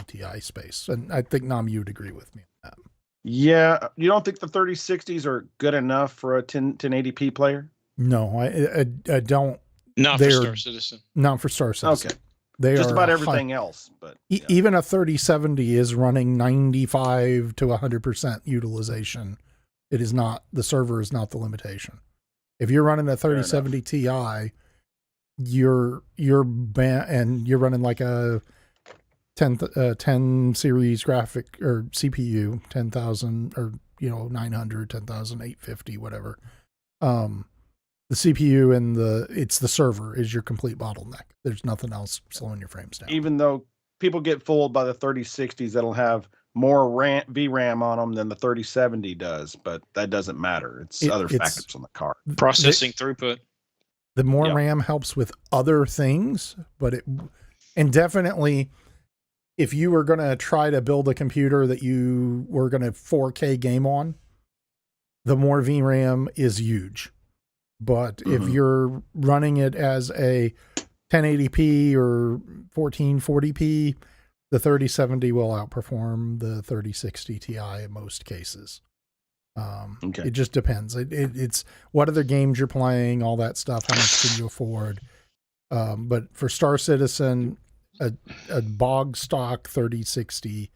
Ti space. And I think, Nam, you would agree with me on that. Yeah. You don't think the 3060s are good enough for a 1080p player? No, I don't. Not for Star Citizen. Not for Star Citizen. Okay. They just are about everything else, but yeah. Even a 3070 is running 95 to 100% utilization. It is not, the server is not the limitation. If you're running a 3070 Ti, and you're running like a 10 series graphic or CPU, 10,000 or 900, 10,850, whatever. The CPU and it's the server is your complete bottleneck. There's nothing else slowing your frames down. Even though people get fooled by the 3060s that'll have more VRAM on them than the 3070 does, but that doesn't matter. It's other factors on the card. Processing throughput. The more RAM helps with other things, and definitely if you were going to try to build a computer that you were going to 4K game on, the more VRAM is huge. But if you're running it as a 1080p or 1440p, The 3070 will outperform the 3060 Ti in most cases. Okay. It just depends. It's what other games you're playing, all that stuff. How much can you afford? But for Star Citizen, a bog stock 3060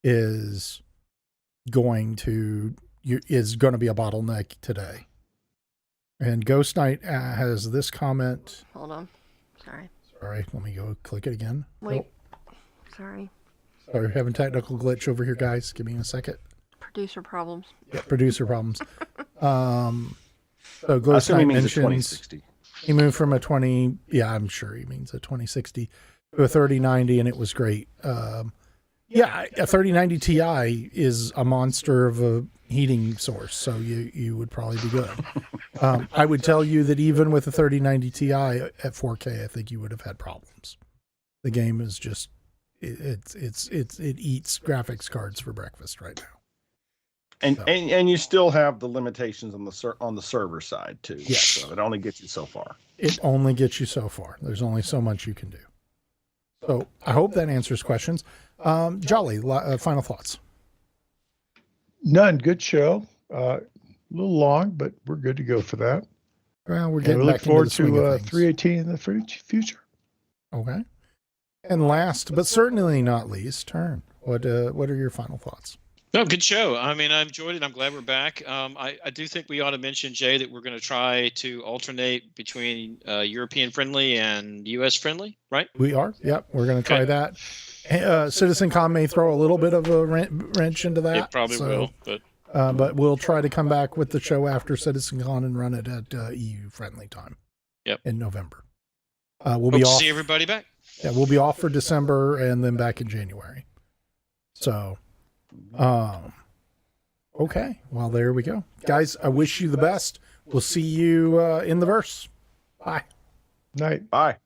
is going to be a bottleneck today. And Ghost Knight has this comment. Hold on. Sorry. Sorry, let me go click it again. Wait. Sorry. Sorry, having technical glitch over here, guys. Give me a second. Producer problems. Yeah, producer problems. So I Ghost assume he Knight means a mentions 2060. he moved from a 20. Yeah, I'm sure he means a 2060 to a 3090, and it was great. Yeah, a 3090 Ti is a monster of a heating source, so you would probably be good. I would tell you that even with a 3090 Ti at 4K, I think you would have had problems. The game is just it eats graphics cards for breakfast right now. And you still have the limitations on the server side too. Yes. So it only gets you so far. It only gets you so far. There's only so much you can do. So I hope that answers questions. Jolly, final thoughts. None. Good show. A little long, but we're good to go for that. Well, we're And getting we look back into forward the swing to of things. 318 in the future. Okay. And last, but certainly not least, Turn. What are your final thoughts? No, good show. I mean, I enjoyed it. I'm glad we're back. I do think we ought to mention, Jay, that we're going to try to alternate between European friendly and U.S. friendly, right? We are. Yep. We're going to try that. Citizencon may throw a little bit of a wrench into that. It probably will, but we'll try to come back with the show after Citizencon and run it at EU friendly time. Yep. In November. We'll be off. see everybody back. Yeah, we'll be off for December and then back in January. So, okay. Well, there we go. Guys, I wish you the best. We'll see you in the verse. Bye. Night. Bye.